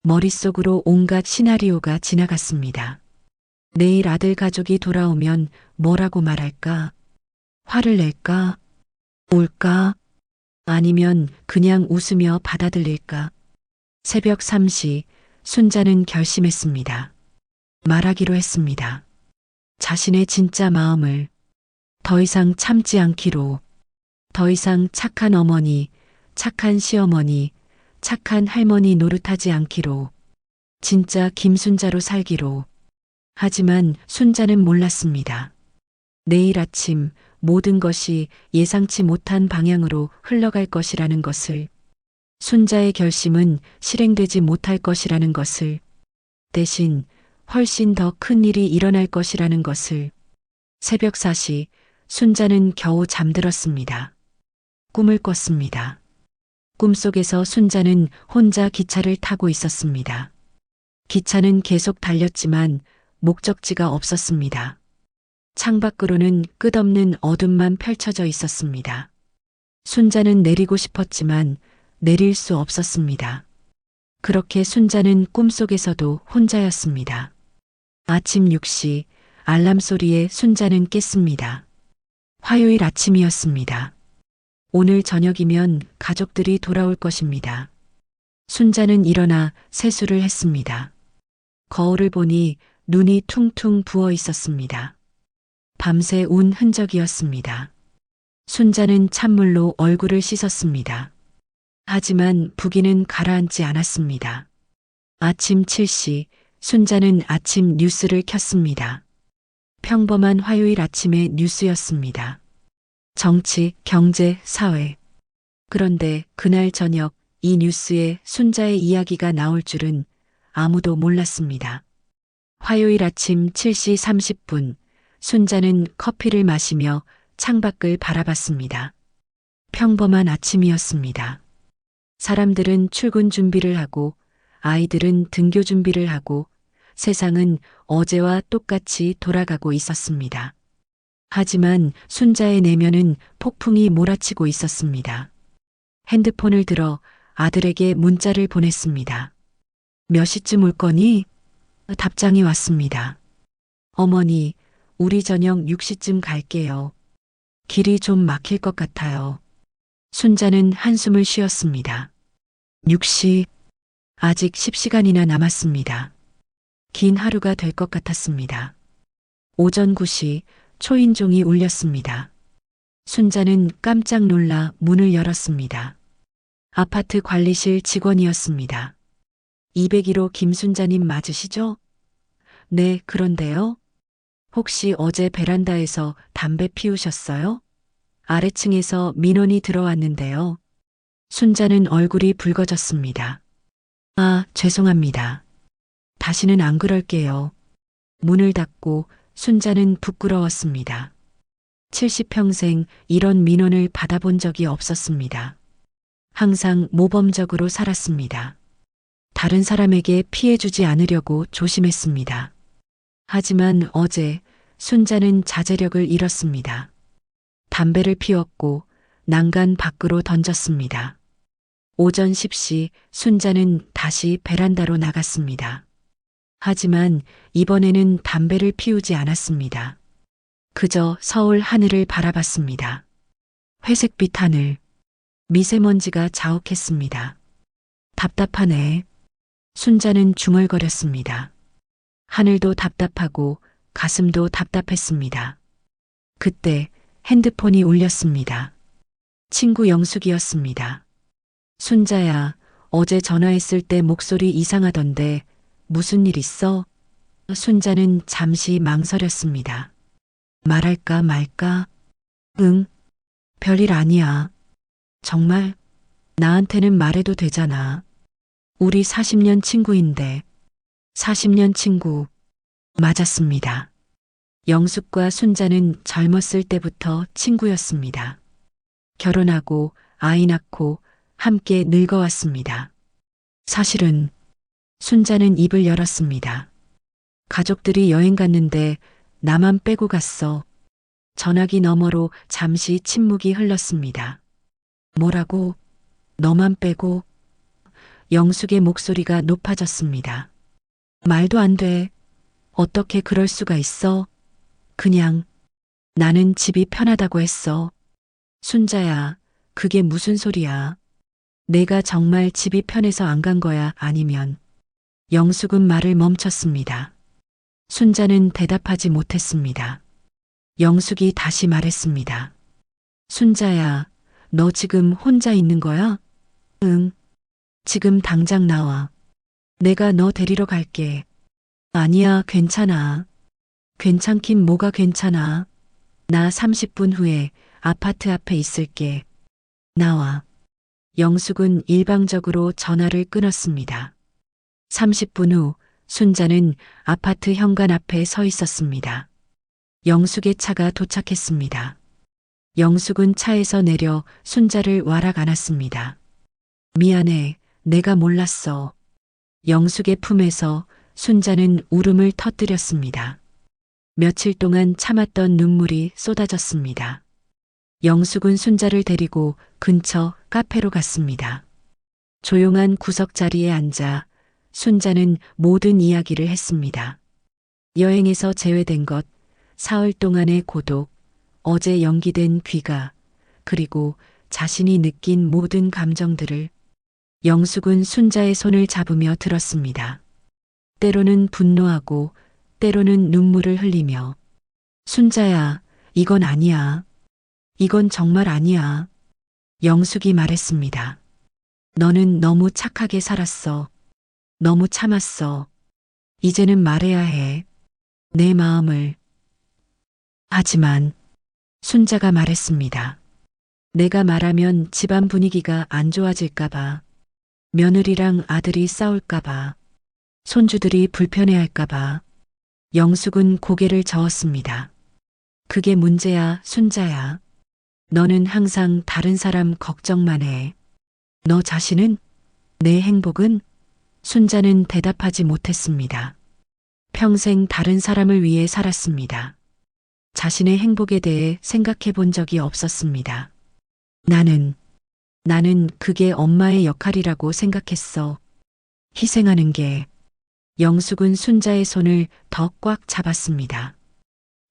머릿속으로 온갖 시나리오가 지나갔습니다. 내일 아들 가족이 돌아오면 뭐라고 말할까? 화를 낼까? 울까? 아니면 그냥 웃으며 받아들일까? 새벽 3시 순자는 결심했습니다. 말하기로 했습니다. 자신의 진짜 마음을. 더 이상 참지 않기로. 더 이상 착한 어머니, 착한 시어머니, 착한 할머니 노릇하지 않기로. 진짜 김순자로 살기로. 하지만 순자는 몰랐습니다. 내일 아침 모든 것이 예상치 못한 방향으로 흘러갈 것이라는 것을. 순자의 결심은 실행되지 못할 것이라는 것을. 대신 훨씬 더 큰 일이 일어날 것이라는 것을. 새벽 4시 순자는 겨우 잠들었습니다. 꿈을 꿨습니다. 꿈속에서 순자는 혼자 기차를 타고 있었습니다. 기차는 계속 달렸지만 목적지가 없었습니다. 창밖으로는 끝없는 어둠만 펼쳐져 있었습니다. 순자는 내리고 싶었지만 내릴 수 없었습니다. 그렇게 순자는 꿈속에서도 혼자였습니다. 아침 6시 알람 소리에 순자는 깼습니다. 화요일 아침이었습니다. 오늘 저녁이면 가족들이 돌아올 것입니다. 순자는 일어나 세수를 했습니다. 거울을 보니 눈이 퉁퉁 부어 있었습니다. 밤새 운 흔적이었습니다. 순자는 찬물로 얼굴을 씻었습니다. 하지만 부기는 가라앉지 않았습니다. 아침 7시 순자는 아침 뉴스를 켰습니다. 평범한 화요일 아침의 뉴스였습니다. 정치, 경제, 사회. 그런데 그날 저녁 이 뉴스에 순자의 이야기가 나올 줄은 아무도 몰랐습니다. 화요일 아침 7시 30분 순자는 커피를 마시며 창밖을 바라봤습니다. 평범한 아침이었습니다. 사람들은 출근 준비를 하고 아이들은 등교 준비를 하고 세상은 어제와 똑같이 돌아가고 있었습니다. 하지만 순자의 내면은 폭풍이 몰아치고 있었습니다. 핸드폰을 들어 아들에게 문자를 보냈습니다. 몇 시쯤 올 거니? 답장이 왔습니다. 어머니, 우리 저녁 6시쯤 갈게요. 길이 좀 막힐 것 같아요. 순자는 한숨을 쉬었습니다. 6시, 아직 10시간이나 남았습니다. 긴 하루가 될 것 같았습니다. 오전 9시 초인종이 울렸습니다. 순자는 깜짝 놀라 문을 열었습니다. 아파트 관리실 직원이었습니다. 201호 김순자님 맞으시죠? 네, 그런데요. 혹시 어제 베란다에서 담배 피우셨어요? 아래층에서 민원이 들어왔는데요. 순자는 얼굴이 붉어졌습니다. 아, 죄송합니다. 다시는 안 그럴게요. 문을 닫고 순자는 부끄러웠습니다. 70평생 이런 민원을 받아본 적이 없었습니다. 항상 모범적으로 살았습니다. 다른 사람에게 피해주지 않으려고 조심했습니다. 하지만 어제 순자는 자제력을 잃었습니다. 담배를 피웠고 난간 밖으로 던졌습니다. 오전 10시 순자는 다시 베란다로 나갔습니다. 하지만 이번에는 담배를 피우지 않았습니다. 그저 서울 하늘을 바라봤습니다. 회색빛 하늘, 미세먼지가 자욱했습니다. 답답하네. 순자는 중얼거렸습니다. 하늘도 답답하고 가슴도 답답했습니다. 그때 핸드폰이 울렸습니다. 친구 영숙이었습니다. 순자야, 어제 전화했을 때 목소리 이상하던데 무슨 일 있어? 순자는 잠시 망설였습니다. 말할까 말까? 응, 별일 아니야. 정말? 나한테는 말해도 되잖아. 우리 40년 친구인데. 40년 친구. 맞았습니다. 영숙과 순자는 젊었을 때부터 친구였습니다. 결혼하고 아이 낳고 함께 늙어왔습니다. 사실은 순자는 입을 열었습니다. 가족들이 여행 갔는데 나만 빼고 갔어. 전화기 너머로 잠시 침묵이 흘렀습니다. 뭐라고? 너만 빼고? 영숙의 목소리가 높아졌습니다. 말도 안 돼. 어떻게 그럴 수가 있어? 그냥 나는 집이 편하다고 했어. 순자야, 그게 무슨 소리야? 내가 정말 집이 편해서 안 간 거야, 아니면? 영숙은 말을 멈췄습니다. 순자는 대답하지 못했습니다. 영숙이 다시 말했습니다. 순자야, 너 지금 혼자 있는 거야? 응. 지금 당장 나와. 내가 너 데리러 갈게. 아니야, 괜찮아. 괜찮긴 뭐가 괜찮아. 나 30분 후에 아파트 앞에 있을게. 나와. 영숙은 일방적으로 전화를 끊었습니다. 30분 후 순자는 아파트 현관 앞에 서 있었습니다. 영숙의 차가 도착했습니다. 영숙은 차에서 내려 순자를 와락 안았습니다. 미안해, 내가 몰랐어. 영숙의 품에서 순자는 울음을 터뜨렸습니다. 며칠 동안 참았던 눈물이 쏟아졌습니다. 영숙은 순자를 데리고 근처 카페로 갔습니다. 조용한 구석 자리에 앉아 순자는 모든 이야기를 했습니다. 여행에서 제외된 것, 사흘 동안의 고독, 어제 연기된 귀가, 그리고 자신이 느낀 모든 감정들을 영숙은 순자의 손을 잡으며 들었습니다. 때로는 분노하고 때로는 눈물을 흘리며 순자야, 이건 아니야. 이건 정말 아니야. 영숙이 말했습니다. 너는 너무 착하게 살았어. 너무 참았어. 이제는 말해야 해. 내 마음을. 하지만 순자가 말했습니다. 내가 말하면 집안 분위기가 안 좋아질까봐. 며느리랑 아들이 싸울까봐. 손주들이 불편해할까봐. 영숙은 고개를 저었습니다. 그게 문제야, 순자야. 너는 항상 다른 사람 걱정만 해. 너 자신은? 내 행복은? 순자는 대답하지 못했습니다. 평생 다른 사람을 위해 살았습니다. 자신의 행복에 대해 생각해 본 적이 없었습니다. 나는 그게 엄마의 역할이라고 생각했어. 희생하는 게. 영숙은 순자의 손을 더 꽉 잡았습니다.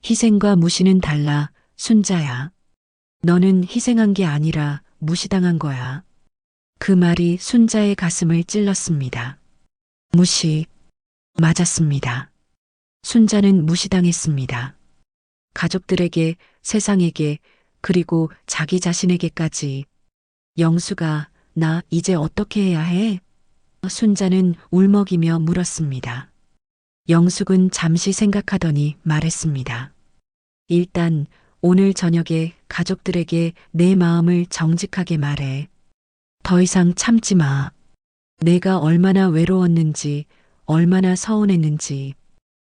희생과 무시는 달라, 순자야. 너는 희생한 게 아니라 무시당한 거야. 그 말이 순자의 가슴을 찔렀습니다. 무시. 맞았습니다. 순자는 무시당했습니다. 가족들에게, 세상에게, 그리고 자기 자신에게까지. 영수가 나 이제 어떻게 해야 해? 순자는 울먹이며 물었습니다. 영숙은 잠시 생각하더니 말했습니다. 일단 오늘 저녁에 가족들에게 내 마음을 정직하게 말해. 더 이상 참지 마. 내가 얼마나 외로웠는지, 얼마나 서운했는지.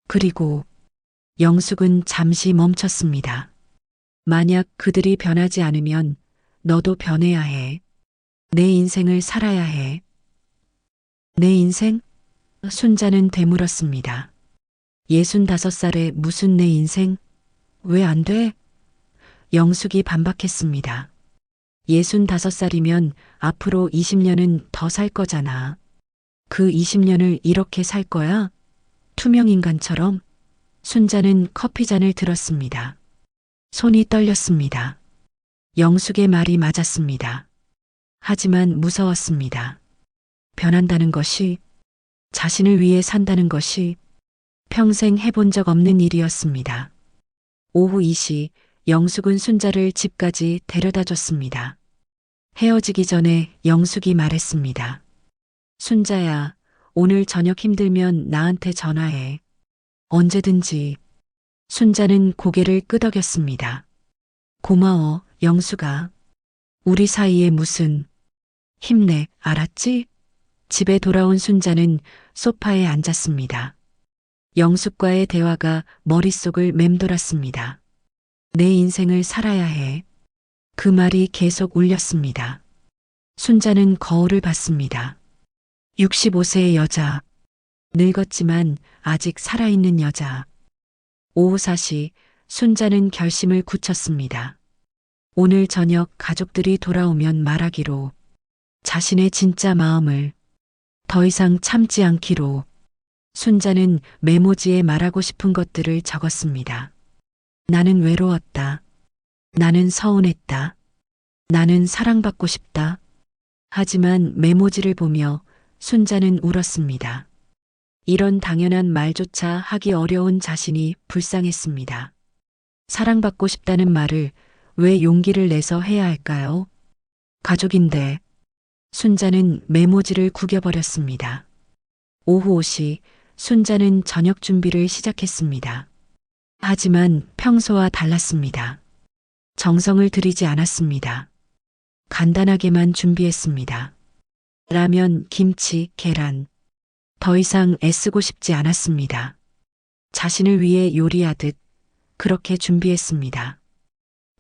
그리고 영숙은 잠시 멈췄습니다. 만약 그들이 변하지 않으면 너도 변해야 해. 내 인생을 살아야 해. 내 인생? 순자는 되물었습니다. 65살에 무슨 내 인생? 왜 안 돼? 영숙이 반박했습니다. 65살이면 앞으로 20년은 더 살 거잖아. 그 20년을 이렇게 살 거야? 투명인간처럼? 순자는 커피잔을 들었습니다. 손이 떨렸습니다. 영숙의 말이 맞았습니다. 하지만 무서웠습니다. 변한다는 것이, 자신을 위해 산다는 것이 평생 해본 적 없는 일이었습니다. 오후 2시 영숙은 순자를 집까지 데려다 줬습니다. 헤어지기 전에 영숙이 말했습니다. 순자야, 오늘 저녁 힘들면 나한테 전화해. 언제든지. 순자는 고개를 끄덕였습니다. 고마워, 영숙아. 우리 사이에 무슨. 힘내, 알았지? 집에 돌아온 순자는 소파에 앉았습니다. 영숙과의 대화가 머릿속을 맴돌았습니다. 내 인생을 살아야 해. 그 말이 계속 울렸습니다. 순자는 거울을 봤습니다. 65세의 여자. 늙었지만 아직 살아있는 여자. 오후 4시 순자는 결심을 굳혔습니다. 오늘 저녁 가족들이 돌아오면 말하기로, 자신의 진짜 마음을 더 이상 참지 않기로. 순자는 메모지에 말하고 싶은 것들을 적었습니다. 나는 외로웠다. 나는 서운했다. 나는 사랑받고 싶다. 하지만 메모지를 보며 순자는 울었습니다. 이런 당연한 말조차 하기 어려운 자신이 불쌍했습니다. 사랑받고 싶다는 말을 왜 용기를 내서 해야 할까요? 가족인데. 순자는 메모지를 구겨버렸습니다. 오후 5시 순자는 저녁 준비를 시작했습니다. 하지만 평소와 달랐습니다. 정성을 들이지 않았습니다. 간단하게만 준비했습니다. 라면, 김치, 계란. 더 이상 애쓰고 싶지 않았습니다. 자신을 위해 요리하듯 그렇게 준비했습니다.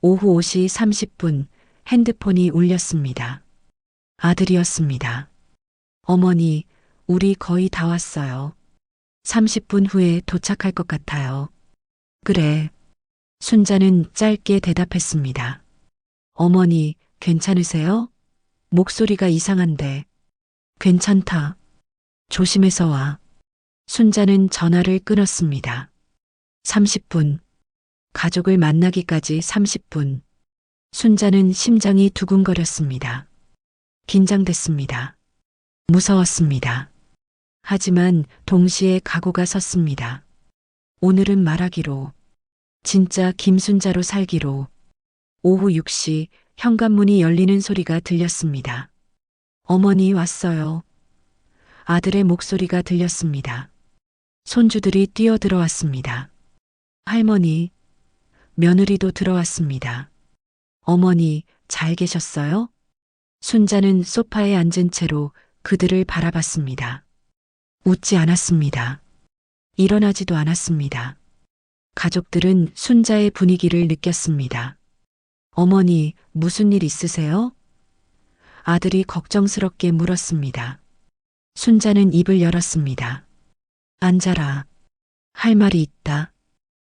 오후 5시 30분 핸드폰이 울렸습니다. 아들이었습니다. 어머니, 우리 거의 다 왔어요. 30분 후에 도착할 것 같아요. 그래. 순자는 짧게 대답했습니다. 어머니, 괜찮으세요? 목소리가 이상한데. 괜찮다. 조심해서 와. 순자는 전화를 끊었습니다. 30분. 가족을 만나기까지 30분. 순자는 심장이 두근거렸습니다. 긴장됐습니다. 무서웠습니다. 하지만 동시에 각오가 섰습니다. 오늘은 말하기로, 진짜 김순자로 살기로. 오후 6시 현관문이 열리는 소리가 들렸습니다. 어머니 왔어요. 아들의 목소리가 들렸습니다. 손주들이 뛰어들어왔습니다. 할머니, 며느리도 들어왔습니다. 어머니, 잘 계셨어요? 순자는 소파에 앉은 채로 그들을 바라봤습니다. 웃지 않았습니다. 일어나지도 않았습니다. 가족들은 순자의 분위기를 느꼈습니다. 어머니, 무슨 일 있으세요? 아들이 걱정스럽게 물었습니다. 순자는 입을 열었습니다. 앉아라. 할 말이 있다.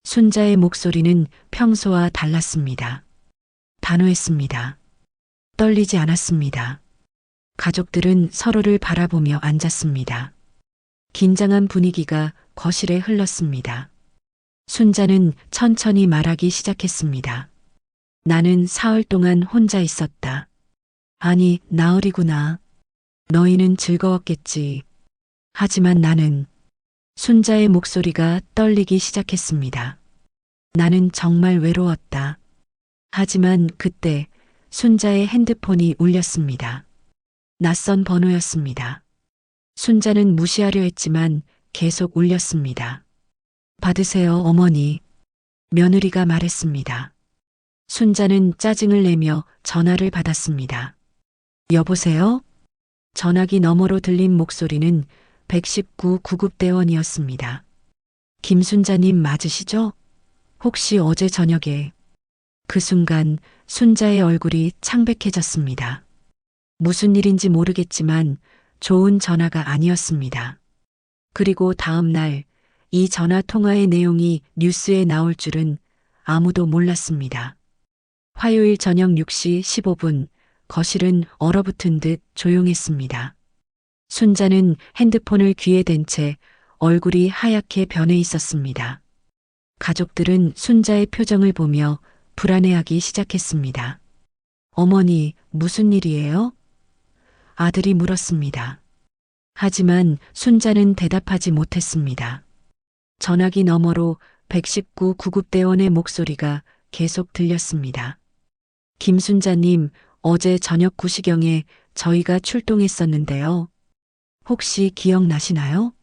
순자의 목소리는 평소와 달랐습니다. 단호했습니다. 떨리지 않았습니다. 가족들은 서로를 바라보며 앉았습니다. 긴장한 분위기가 거실에 흘렀습니다. 순자는 천천히 말하기 시작했습니다. 나는 사흘 동안 혼자 있었다. 아니, 나으리구나. 너희는 즐거웠겠지. 하지만 나는. 순자의 목소리가 떨리기 시작했습니다. 나는 정말 외로웠다. 하지만 그때 순자의 핸드폰이 울렸습니다. 낯선 번호였습니다. 순자는 무시하려 했지만 계속 울렸습니다. 받으세요, 어머니. 며느리가 말했습니다. 순자는 짜증을 내며 전화를 받았습니다. 여보세요? 전화기 너머로 들린 목소리는 119 구급대원이었습니다. 김순자님 맞으시죠? 혹시 어제 저녁에. 그 순간 순자의 얼굴이 창백해졌습니다. 무슨 일인지 모르겠지만 좋은 전화가 아니었습니다. 그리고 다음 날 이 전화 통화의 내용이 뉴스에 나올 줄은 아무도 몰랐습니다. 화요일 저녁 6시 15분 거실은 얼어붙은 듯 조용했습니다. 순자는 핸드폰을 귀에 댄 채 얼굴이 하얗게 변해 있었습니다. 가족들은 순자의 표정을 보며 불안해하기 시작했습니다. 어머니, 무슨 일이에요? 아들이 물었습니다. 하지만 순자는 대답하지 못했습니다. 전화기 너머로 119 구급대원의 목소리가 계속 들렸습니다. 김순자님, 어제 저녁 9시경에 저희가 출동했었는데요. 혹시 기억나시나요?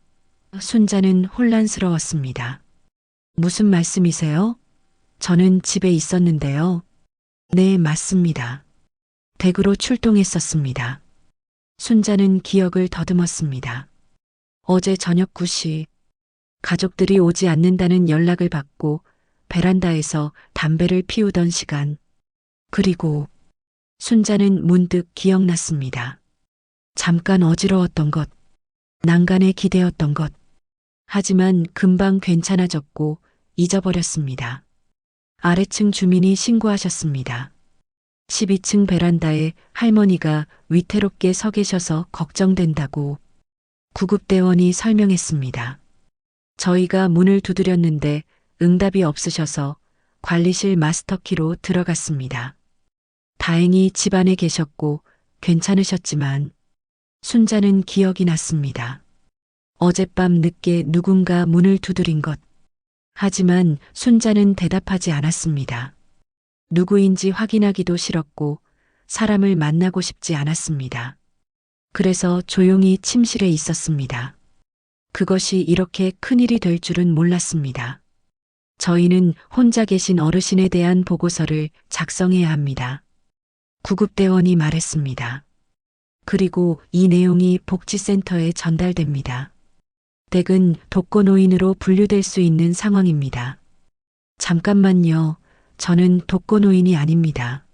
순자는 혼란스러웠습니다. 무슨 말씀이세요? 저는 집에 있었는데요. 네, 맞습니다. 댁으로 출동했었습니다. 순자는 기억을 더듬었습니다. 어제 저녁 9시 가족들이 오지 않는다는 연락을 받고 베란다에서 담배를 피우던 시간. 그리고 순자는 문득 기억났습니다. 잠깐 어지러웠던 것, 난간에 기대었던 것. 하지만 금방 괜찮아졌고 잊어버렸습니다. 아래층 주민이 신고하셨습니다. 12층 베란다에 할머니가 위태롭게 서 계셔서 걱정된다고 구급대원이 설명했습니다. 저희가 문을 두드렸는데 응답이 없으셔서 관리실 마스터키로 들어갔습니다. 다행히 집 안에 계셨고 괜찮으셨지만 순자는 기억이 났습니다. 어젯밤 늦게 누군가 문을 두드린 것. 하지만 순자는 대답하지 않았습니다. 누구인지 확인하기도 싫었고 사람을 만나고 싶지 않았습니다. 그래서 조용히 침실에 있었습니다. 그것이 이렇게 큰일이 될 줄은 몰랐습니다. 저희는 혼자 계신 어르신에 대한 보고서를 작성해야 합니다. 구급대원이 말했습니다. 그리고 이 내용이 복지센터에 전달됩니다. 댁은 독거노인으로 분류될 수 있는 상황입니다. 잠깐만요. 저는 독거노인이 아닙니다.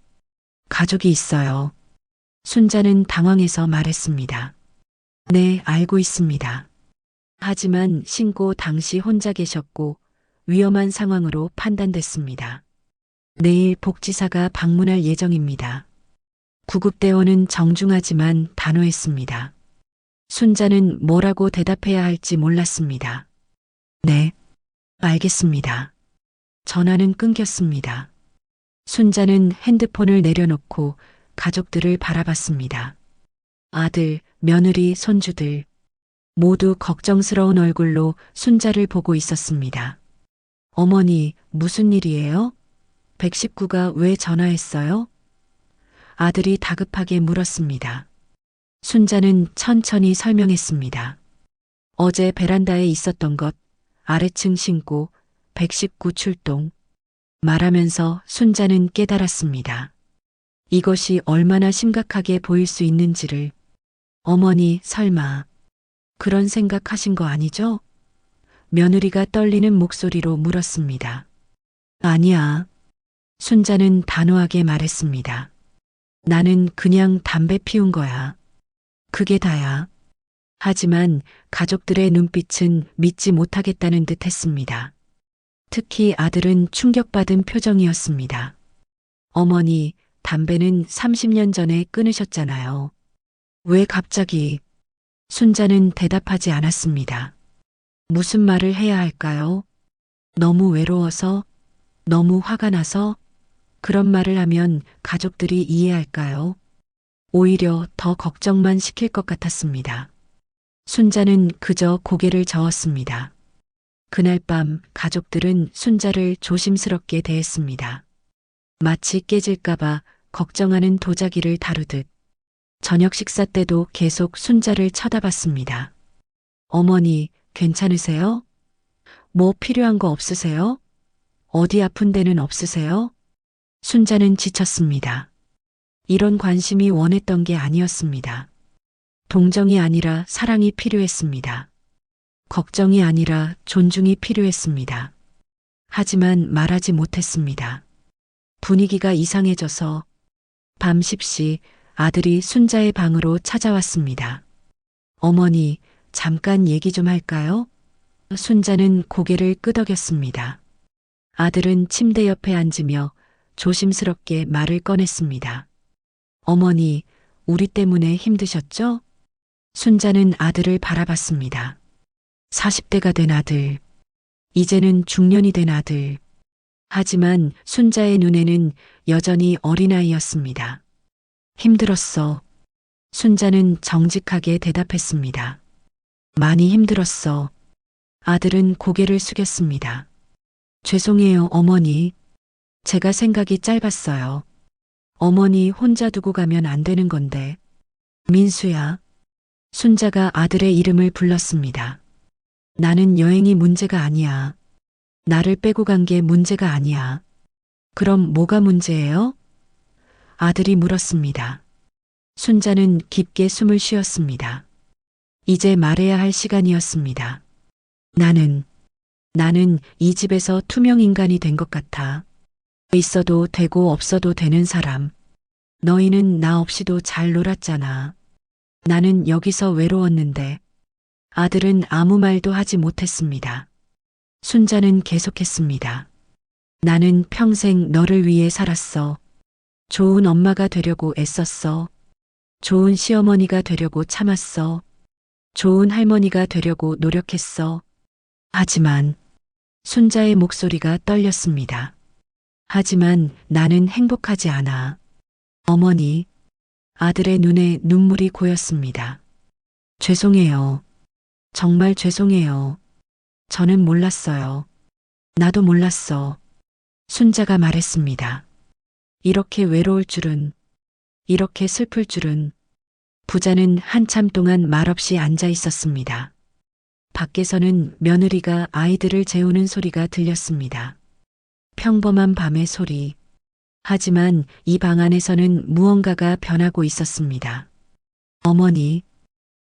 가족이 있어요. 순자는 당황해서 말했습니다. 네, 알고 있습니다. 하지만 신고 당시 혼자 계셨고 위험한 상황으로 판단됐습니다. 내일 복지사가 방문할 예정입니다. 구급대원은 정중하지만 단호했습니다. 순자는 뭐라고 대답해야 할지 몰랐습니다. 네, 알겠습니다. 전화는 끊겼습니다. 순자는 핸드폰을 내려놓고 가족들을 바라봤습니다. 아들, 며느리, 손주들 모두 걱정스러운 얼굴로 순자를 보고 있었습니다. 어머니, 무슨 일이에요? 119가 왜 전화했어요? 아들이 다급하게 물었습니다. 순자는 천천히 설명했습니다. 어제 베란다에 있었던 것, 아래층 신고, 119 출동. 말하면서 순자는 깨달았습니다. 이것이 얼마나 심각하게 보일 수 있는지를. 어머니, 설마 그런 생각하신 거 아니죠? 며느리가 떨리는 목소리로 물었습니다. 아니야. 순자는 단호하게 말했습니다. 나는 그냥 담배 피운 거야. 그게 다야. 하지만 가족들의 눈빛은 믿지 못하겠다는 듯 했습니다. 특히 아들은 충격받은 표정이었습니다. 어머니, 담배는 30년 전에 끊으셨잖아요. 왜 갑자기? 순자는 대답하지 않았습니다. 무슨 말을 해야 할까요? 너무 외로워서? 너무 화가 나서? 그런 말을 하면 가족들이 이해할까요? 오히려 더 걱정만 시킬 것 같았습니다. 순자는 그저 고개를 저었습니다. 그날 밤 가족들은 순자를 조심스럽게 대했습니다. 마치 깨질까봐 걱정하는 도자기를 다루듯 저녁 식사 때도 계속 순자를 쳐다봤습니다. 어머니, 괜찮으세요? 뭐 필요한 거 없으세요? 어디 아픈 데는 없으세요? 순자는 지쳤습니다. 이런 관심이 원했던 게 아니었습니다. 동정이 아니라 사랑이 필요했습니다. 걱정이 아니라 존중이 필요했습니다. 하지만 말하지 못했습니다. 분위기가 이상해져서 밤 10시 아들이 순자의 방으로 찾아왔습니다. 어머니, 잠깐 얘기 좀 할까요? 순자는 고개를 끄덕였습니다. 아들은 침대 옆에 앉으며 조심스럽게 말을 꺼냈습니다. 어머니, 우리 때문에 힘드셨죠? 순자는 아들을 바라봤습니다. 40대가 된 아들, 이제는 중년이 된 아들. 하지만 순자의 눈에는 여전히 어린아이였습니다. 힘들었어. 순자는 정직하게 대답했습니다. 많이 힘들었어. 아들은 고개를 숙였습니다. 죄송해요, 어머니. 제가 생각이 짧았어요. 어머니 혼자 두고 가면 안 되는 건데. 민수야. 순자가 아들의 이름을 불렀습니다. 나는 여행이 문제가 아니야. 나를 빼고 간 게 문제가 아니야. 그럼 뭐가 문제예요? 아들이 물었습니다. 순자는 깊게 숨을 쉬었습니다. 이제 말해야 할 시간이었습니다. 나는 이 집에서 투명 인간이 된 것 같아. 있어도 되고 없어도 되는 사람. 너희는 나 없이도 잘 놀았잖아. 나는 여기서 외로웠는데. 아들은 아무 말도 하지 못했습니다. 순자는 계속했습니다. 나는 평생 너를 위해 살았어. 좋은 엄마가 되려고 애썼어. 좋은 시어머니가 되려고 참았어. 좋은 할머니가 되려고 노력했어. 하지만 순자의 목소리가 떨렸습니다. 하지만 나는 행복하지 않아. 어머니, 아들의 눈에 눈물이 고였습니다. 죄송해요. 정말 죄송해요. 저는 몰랐어요. 나도 몰랐어. 순자가 말했습니다. 이렇게 외로울 줄은, 이렇게 슬플 줄은. 부자는 한참 동안 말없이 앉아 있었습니다. 밖에서는 며느리가 아이들을 재우는 소리가 들렸습니다. 평범한 밤의 소리. 하지만 이 방 안에서는 무언가가 변하고 있었습니다. 어머니,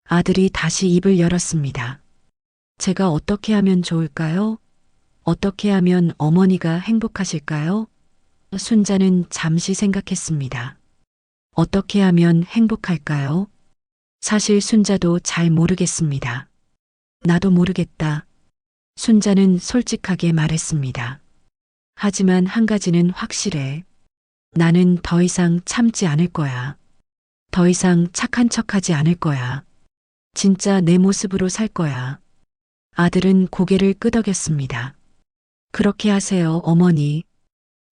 아들이 다시 입을 열었습니다. 제가 어떻게 하면 좋을까요? 어떻게 하면 어머니가 행복하실까요? 순자는 잠시 생각했습니다. 어떻게 하면 행복할까요? 사실 순자도 잘 모르겠습니다. 나도 모르겠다. 순자는 솔직하게 말했습니다. 하지만 한 가지는 확실해. 나는 더 이상 참지 않을 거야. 더 이상 착한 척하지 않을 거야. 진짜 내 모습으로 살 거야. 아들은 고개를 끄덕였습니다. 그렇게 하세요, 어머니.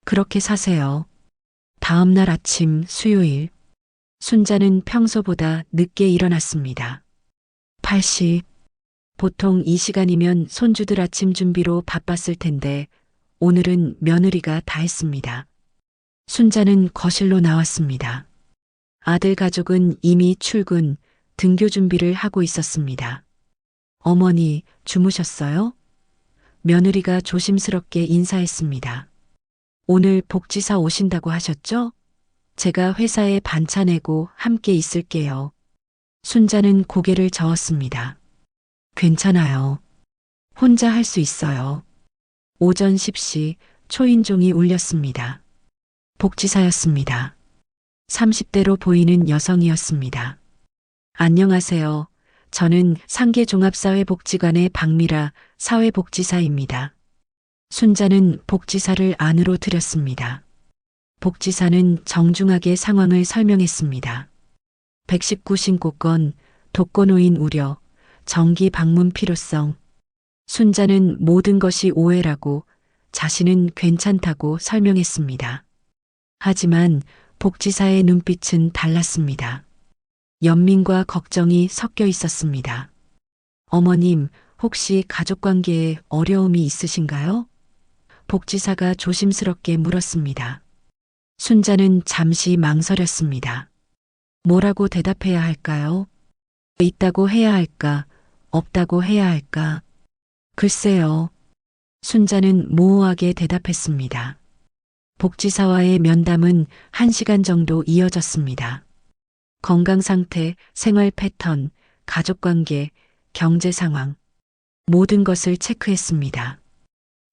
그렇게 사세요. 다음 날 아침 수요일. 순자는 평소보다 늦게 일어났습니다. 8시. 보통 이 시간이면 손주들 아침 준비로 바빴을 텐데 오늘은 며느리가 다 했습니다. 순자는 거실로 나왔습니다. 아들 가족은 이미 출근, 등교 준비를 하고 있었습니다. 어머니, 주무셨어요? 며느리가 조심스럽게 인사했습니다. 오늘 복지사 오신다고 하셨죠? 제가 회사에 반차 내고 함께 있을게요. 순자는 고개를 저었습니다. 괜찮아요. 혼자 할 수 있어요. 오전 10시 초인종이 울렸습니다. 복지사였습니다. 30대로 보이는 여성이었습니다. 안녕하세요. 저는 상계종합사회복지관의 박미라 사회복지사입니다. 순자는 복지사를 안으로 들였습니다. 복지사는 정중하게 상황을 설명했습니다. 119 신고건, 독거노인 우려, 정기 방문 필요성. 순자는 모든 것이 오해라고 자신은 괜찮다고 설명했습니다. 하지만 복지사의 눈빛은 달랐습니다. 연민과 걱정이 섞여 있었습니다. 어머님, 혹시 가족관계에 어려움이 있으신가요? 복지사가 조심스럽게 물었습니다. 순자는 잠시 망설였습니다. 뭐라고 대답해야 할까요? 있다고 해야 할까? 없다고 해야 할까? 글쎄요. 순자는 모호하게 대답했습니다. 복지사와의 면담은 1시간 정도 이어졌습니다. 건강 상태, 생활 패턴, 가족 관계, 경제 상황, 모든 것을 체크했습니다.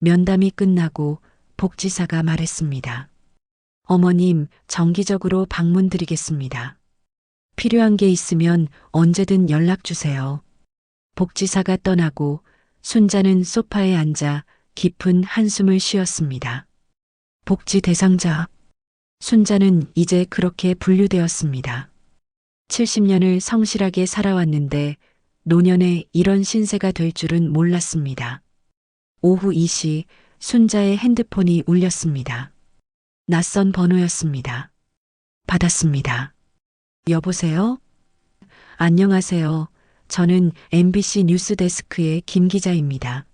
면담이 끝나고 복지사가 말했습니다. 어머님, 정기적으로 방문 드리겠습니다. 필요한 게 있으면 언제든 연락 주세요. 복지사가 떠나고 순자는 소파에 앉아 깊은 한숨을 쉬었습니다. 복지 대상자. 순자는 이제 그렇게 분류되었습니다. 70년을 성실하게 살아왔는데 노년에 이런 신세가 될 줄은 몰랐습니다. 오후 2시 순자의 핸드폰이 울렸습니다. 낯선 번호였습니다. 받았습니다. 여보세요? 안녕하세요. 저는 MBC 뉴스데스크의 김 기자입니다.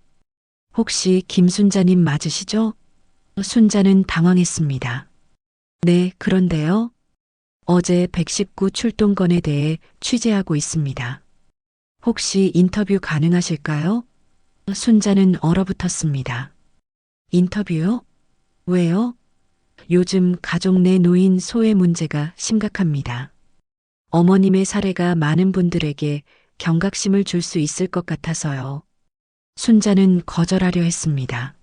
혹시 김순자님 맞으시죠? 순자는 당황했습니다. 네, 그런데요. 어제 119 출동건에 대해 취재하고 있습니다. 혹시 인터뷰 가능하실까요? 순자는 얼어붙었습니다. 인터뷰요? 왜요? 요즘 가족 내 노인 소외 문제가 심각합니다. 어머님의 사례가 많은 분들에게 경각심을 줄 수 있을 것 같아서요. 순자는 거절하려 했습니다.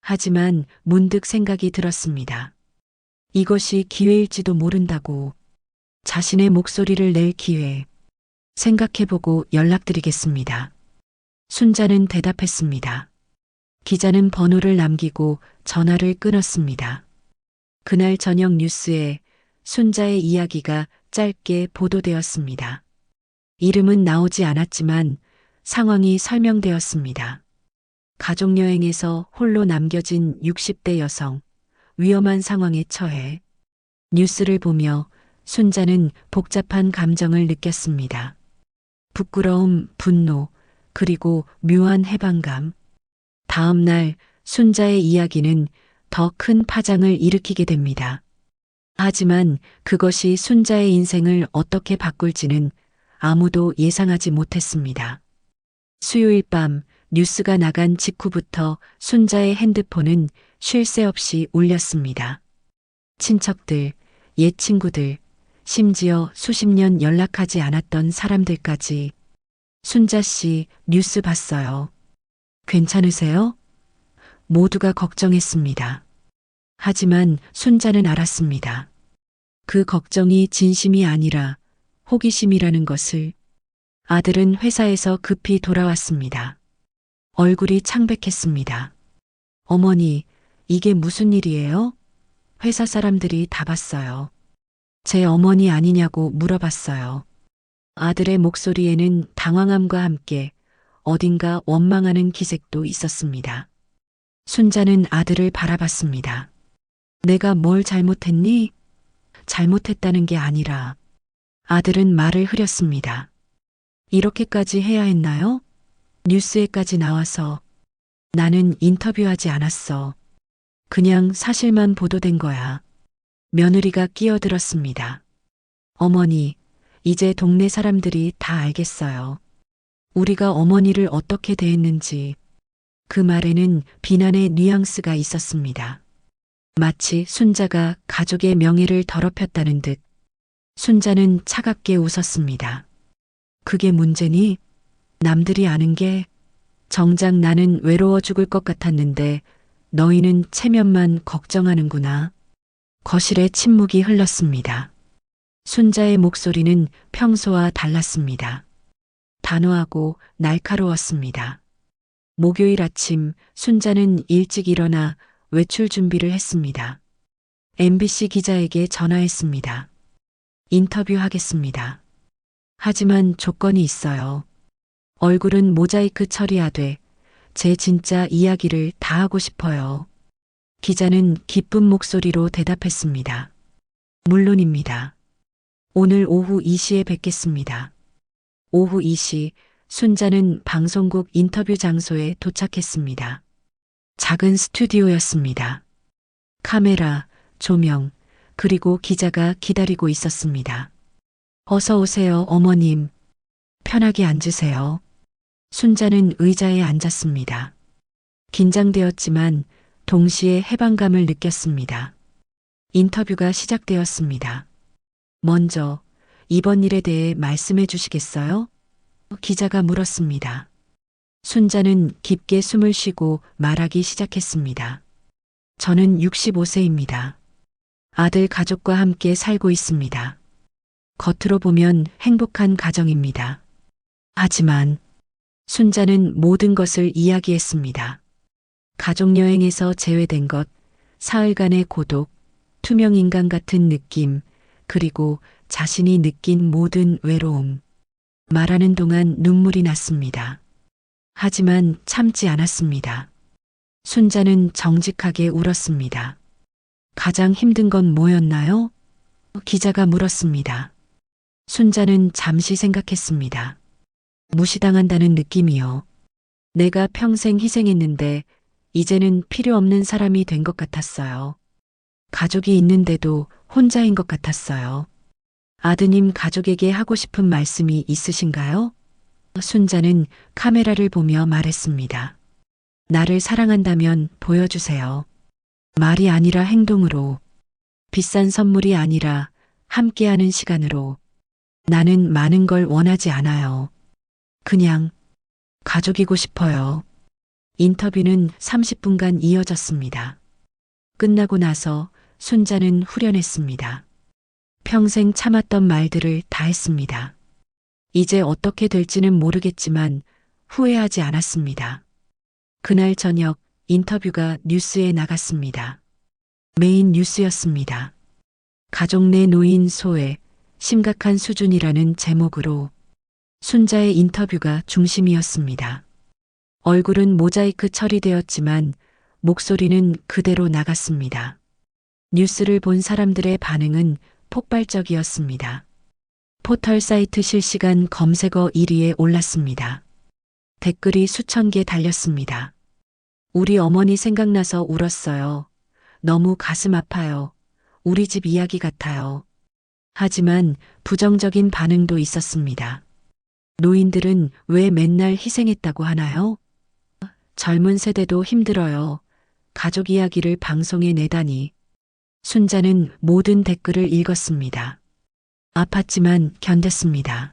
하지만 문득 생각이 들었습니다. 이것이 기회일지도 모른다고. 자신의 목소리를 낼 기회. 생각해보고 연락드리겠습니다. 순자는 대답했습니다. 기자는 번호를 남기고 전화를 끊었습니다. 그날 저녁 뉴스에 순자의 이야기가 짧게 보도되었습니다. 이름은 나오지 않았지만 상황이 설명되었습니다. 가족여행에서 홀로 남겨진 60대 여성, 위험한 상황에 처해. 뉴스를 보며 순자는 복잡한 감정을 느꼈습니다. 부끄러움, 분노, 그리고 묘한 해방감. 다음 날 순자의 이야기는 더 큰 파장을 일으키게 됩니다. 하지만 그것이 순자의 인생을 어떻게 바꿀지는 아무도 예상하지 못했습니다. 수요일 밤 뉴스가 나간 직후부터 순자의 핸드폰은 쉴 새 없이 울렸습니다. 친척들, 옛 친구들, 심지어 수십 년 연락하지 않았던 사람들까지. 순자 씨, 뉴스 봤어요. 괜찮으세요? 모두가 걱정했습니다. 하지만 순자는 알았습니다. 그 걱정이 진심이 아니라 호기심이라는 것을. 아들은 회사에서 급히 돌아왔습니다. 얼굴이 창백했습니다. 어머니, 이게 무슨 일이에요? 회사 사람들이 다 봤어요. 제 어머니 아니냐고 물어봤어요. 아들의 목소리에는 당황함과 함께 어딘가 원망하는 기색도 있었습니다. 순자는 아들을 바라봤습니다. 내가 뭘 잘못했니? 잘못했다는 게 아니라. 아들은 말을 흐렸습니다. 이렇게까지 해야 했나요? 뉴스에까지 나와서. 나는 인터뷰하지 않았어. 그냥 사실만 보도된 거야. 며느리가 끼어들었습니다. 어머니, 이제 동네 사람들이 다 알겠어요. 우리가 어머니를 어떻게 대했는지. 그 말에는 비난의 뉘앙스가 있었습니다. 마치 순자가 가족의 명예를 더럽혔다는 듯. 순자는 차갑게 웃었습니다. 그게 문제니? 남들이 아는 게. 정작 나는 외로워 죽을 것 같았는데 너희는 체면만 걱정하는구나. 거실에 침묵이 흘렀습니다. 순자의 목소리는 평소와 달랐습니다. 단호하고 날카로웠습니다. 목요일 아침 순자는 일찍 일어나 외출 준비를 했습니다. MBC 기자에게 전화했습니다. 인터뷰하겠습니다. 하지만 조건이 있어요. 얼굴은 모자이크 처리하되 제 진짜 이야기를 다 하고 싶어요. 기자는 기쁜 목소리로 대답했습니다. 물론입니다. 오늘 오후 2시에 뵙겠습니다. 오후 2시 순자는 방송국 인터뷰 장소에 도착했습니다. 작은 스튜디오였습니다. 카메라, 조명, 그리고 기자가 기다리고 있었습니다. 어서 오세요, 어머님. 편하게 앉으세요. 순자는 의자에 앉았습니다. 긴장되었지만 동시에 해방감을 느꼈습니다. 인터뷰가 시작되었습니다. 먼저 이번 일에 대해 말씀해 주시겠어요? 기자가 물었습니다. 순자는 깊게 숨을 쉬고 말하기 시작했습니다. 저는 65세입니다. 아들 가족과 함께 살고 있습니다. 겉으로 보면 행복한 가정입니다. 하지만 순자는 모든 것을 이야기했습니다. 가족여행에서 제외된 것, 사흘간의 고독, 투명인간 같은 느낌, 그리고 자신이 느낀 모든 외로움. 말하는 동안 눈물이 났습니다. 하지만 참지 않았습니다. 순자는 정직하게 울었습니다. 가장 힘든 건 뭐였나요? 기자가 물었습니다. 순자는 잠시 생각했습니다. 무시당한다는 느낌이요. 내가 평생 희생했는데 이제는 필요 없는 사람이 된 것 같았어요. 가족이 있는데도 혼자인 것 같았어요. 아드님 가족에게 하고 싶은 말씀이 있으신가요? 순자는 카메라를 보며 말했습니다. 나를 사랑한다면 보여주세요. 말이 아니라 행동으로. 비싼 선물이 아니라 함께하는 시간으로. 나는 많은 걸 원하지 않아요. 그냥 가족이고 싶어요. 인터뷰는 30분간 이어졌습니다. 끝나고 나서 순자는 후련했습니다. 평생 참았던 말들을 다 했습니다. 이제 어떻게 될지는 모르겠지만 후회하지 않았습니다. 그날 저녁 인터뷰가 뉴스에 나갔습니다. 메인 뉴스였습니다. 가족 내 노인 소외, 심각한 수준이라는 제목으로 순자의 인터뷰가 중심이었습니다. 얼굴은 모자이크 처리되었지만 목소리는 그대로 나갔습니다. 뉴스를 본 사람들의 반응은 폭발적이었습니다. 포털 사이트 실시간 검색어 1위에 올랐습니다. 댓글이 수천 개 달렸습니다. 우리 어머니 생각나서 울었어요. 너무 가슴 아파요. 우리 집 이야기 같아요. 하지만 부정적인 반응도 있었습니다. 노인들은 왜 맨날 희생했다고 하나요? 젊은 세대도 힘들어요. 가족 이야기를 방송에 내다니. 순자는 모든 댓글을 읽었습니다. 아팠지만 견뎠습니다.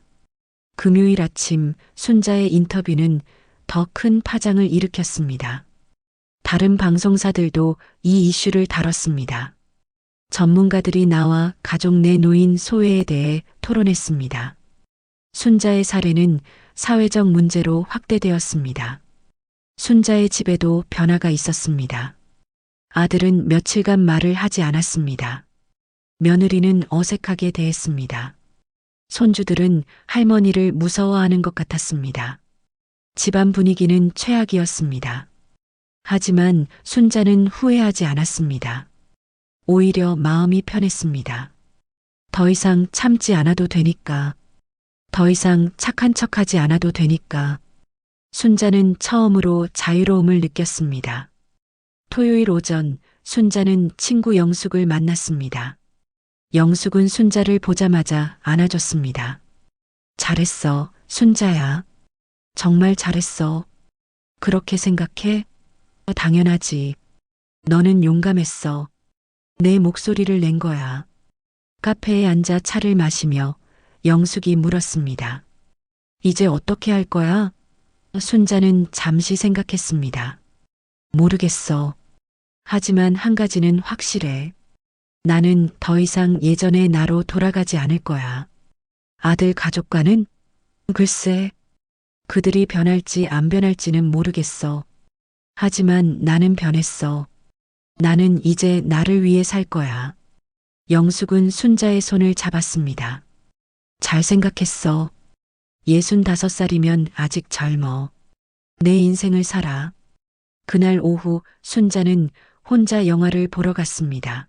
금요일 아침 순자의 인터뷰는 더 큰 파장을 일으켰습니다. 다른 방송사들도 이 이슈를 다뤘습니다. 전문가들이 나와 가족 내 노인 소외에 대해 토론했습니다. 순자의 사례는 사회적 문제로 확대되었습니다. 순자의 집에도 변화가 있었습니다. 아들은 며칠간 말을 하지 않았습니다. 며느리는 어색하게 대했습니다. 손주들은 할머니를 무서워하는 것 같았습니다. 집안 분위기는 최악이었습니다. 하지만 순자는 후회하지 않았습니다. 오히려 마음이 편했습니다. 더 이상 참지 않아도 되니까. 더 이상 착한 척하지 않아도 되니까. 순자는 처음으로 자유로움을 느꼈습니다. 토요일 오전 순자는 친구 영숙을 만났습니다. 영숙은 순자를 보자마자 안아줬습니다. 잘했어, 순자야. 정말 잘했어. 그렇게 생각해? 당연하지. 너는 용감했어. 내 목소리를 낸 거야. 카페에 앉아 차를 마시며 영숙이 물었습니다. 이제 어떻게 할 거야? 순자는 잠시 생각했습니다. 모르겠어. 하지만 한 가지는 확실해. 나는 더 이상 예전의 나로 돌아가지 않을 거야. 아들 가족과는? 글쎄, 그들이 변할지 안 변할지는 모르겠어. 하지만 나는 변했어. 나는 이제 나를 위해 살 거야. 영숙은 순자의 손을 잡았습니다. 잘 생각했어. 65살이면 아직 젊어. 내 인생을 살아. 그날 오후 순자는 혼자 영화를 보러 갔습니다.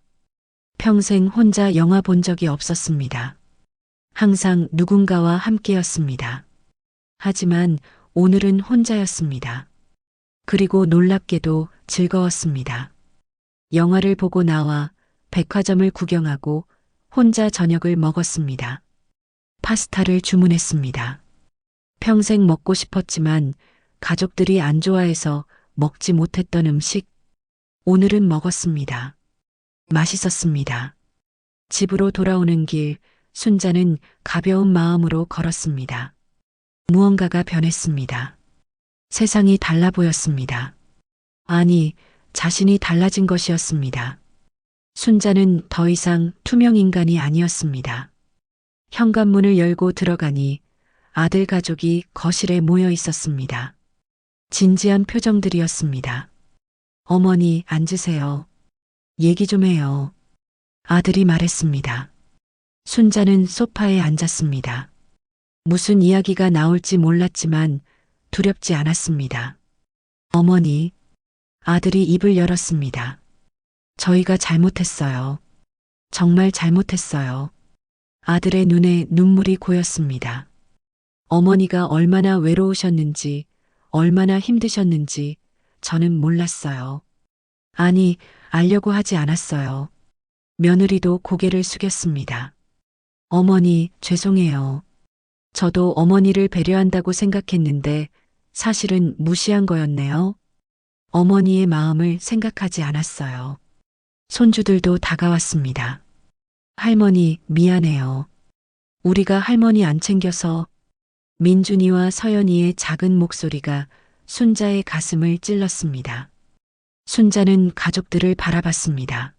평생 혼자 영화 본 적이 없었습니다. 항상 누군가와 함께였습니다. 하지만 오늘은 혼자였습니다. 그리고 놀랍게도 즐거웠습니다. 영화를 보고 나와 백화점을 구경하고 혼자 저녁을 먹었습니다. 파스타를 주문했습니다. 평생 먹고 싶었지만 가족들이 안 좋아해서 먹지 못했던 음식. 오늘은 먹었습니다. 맛있었습니다. 집으로 돌아오는 길, 순자는 가벼운 마음으로 걸었습니다. 무언가가 변했습니다. 세상이 달라 보였습니다. 아니, 자신이 달라진 것이었습니다. 순자는 더 이상 투명 인간이 아니었습니다. 현관문을 열고 들어가니 아들 가족이 거실에 모여 있었습니다. 진지한 표정들이었습니다. 어머니, 앉으세요. 얘기 좀 해요. 아들이 말했습니다. 순자는 소파에 앉았습니다. 무슨 이야기가 나올지 몰랐지만 두렵지 않았습니다. 어머니, 아들이 입을 열었습니다. 저희가 잘못했어요. 정말 잘못했어요. 아들의 눈에 눈물이 고였습니다. 어머니가 얼마나 외로우셨는지, 얼마나 힘드셨는지 저는 몰랐어요. 아니, 알려고 하지 않았어요. 며느리도 고개를 숙였습니다. 어머니, 죄송해요. 저도 어머니를 배려한다고 생각했는데 사실은 무시한 거였네요. 어머니의 마음을 생각하지 않았어요. 손주들도 다가왔습니다. 할머니, 미안해요. 우리가 할머니 안 챙겨서. 민준이와 서연이의 작은 목소리가 순자의 가슴을 찔렀습니다. 순자는 가족들을 바라봤습니다.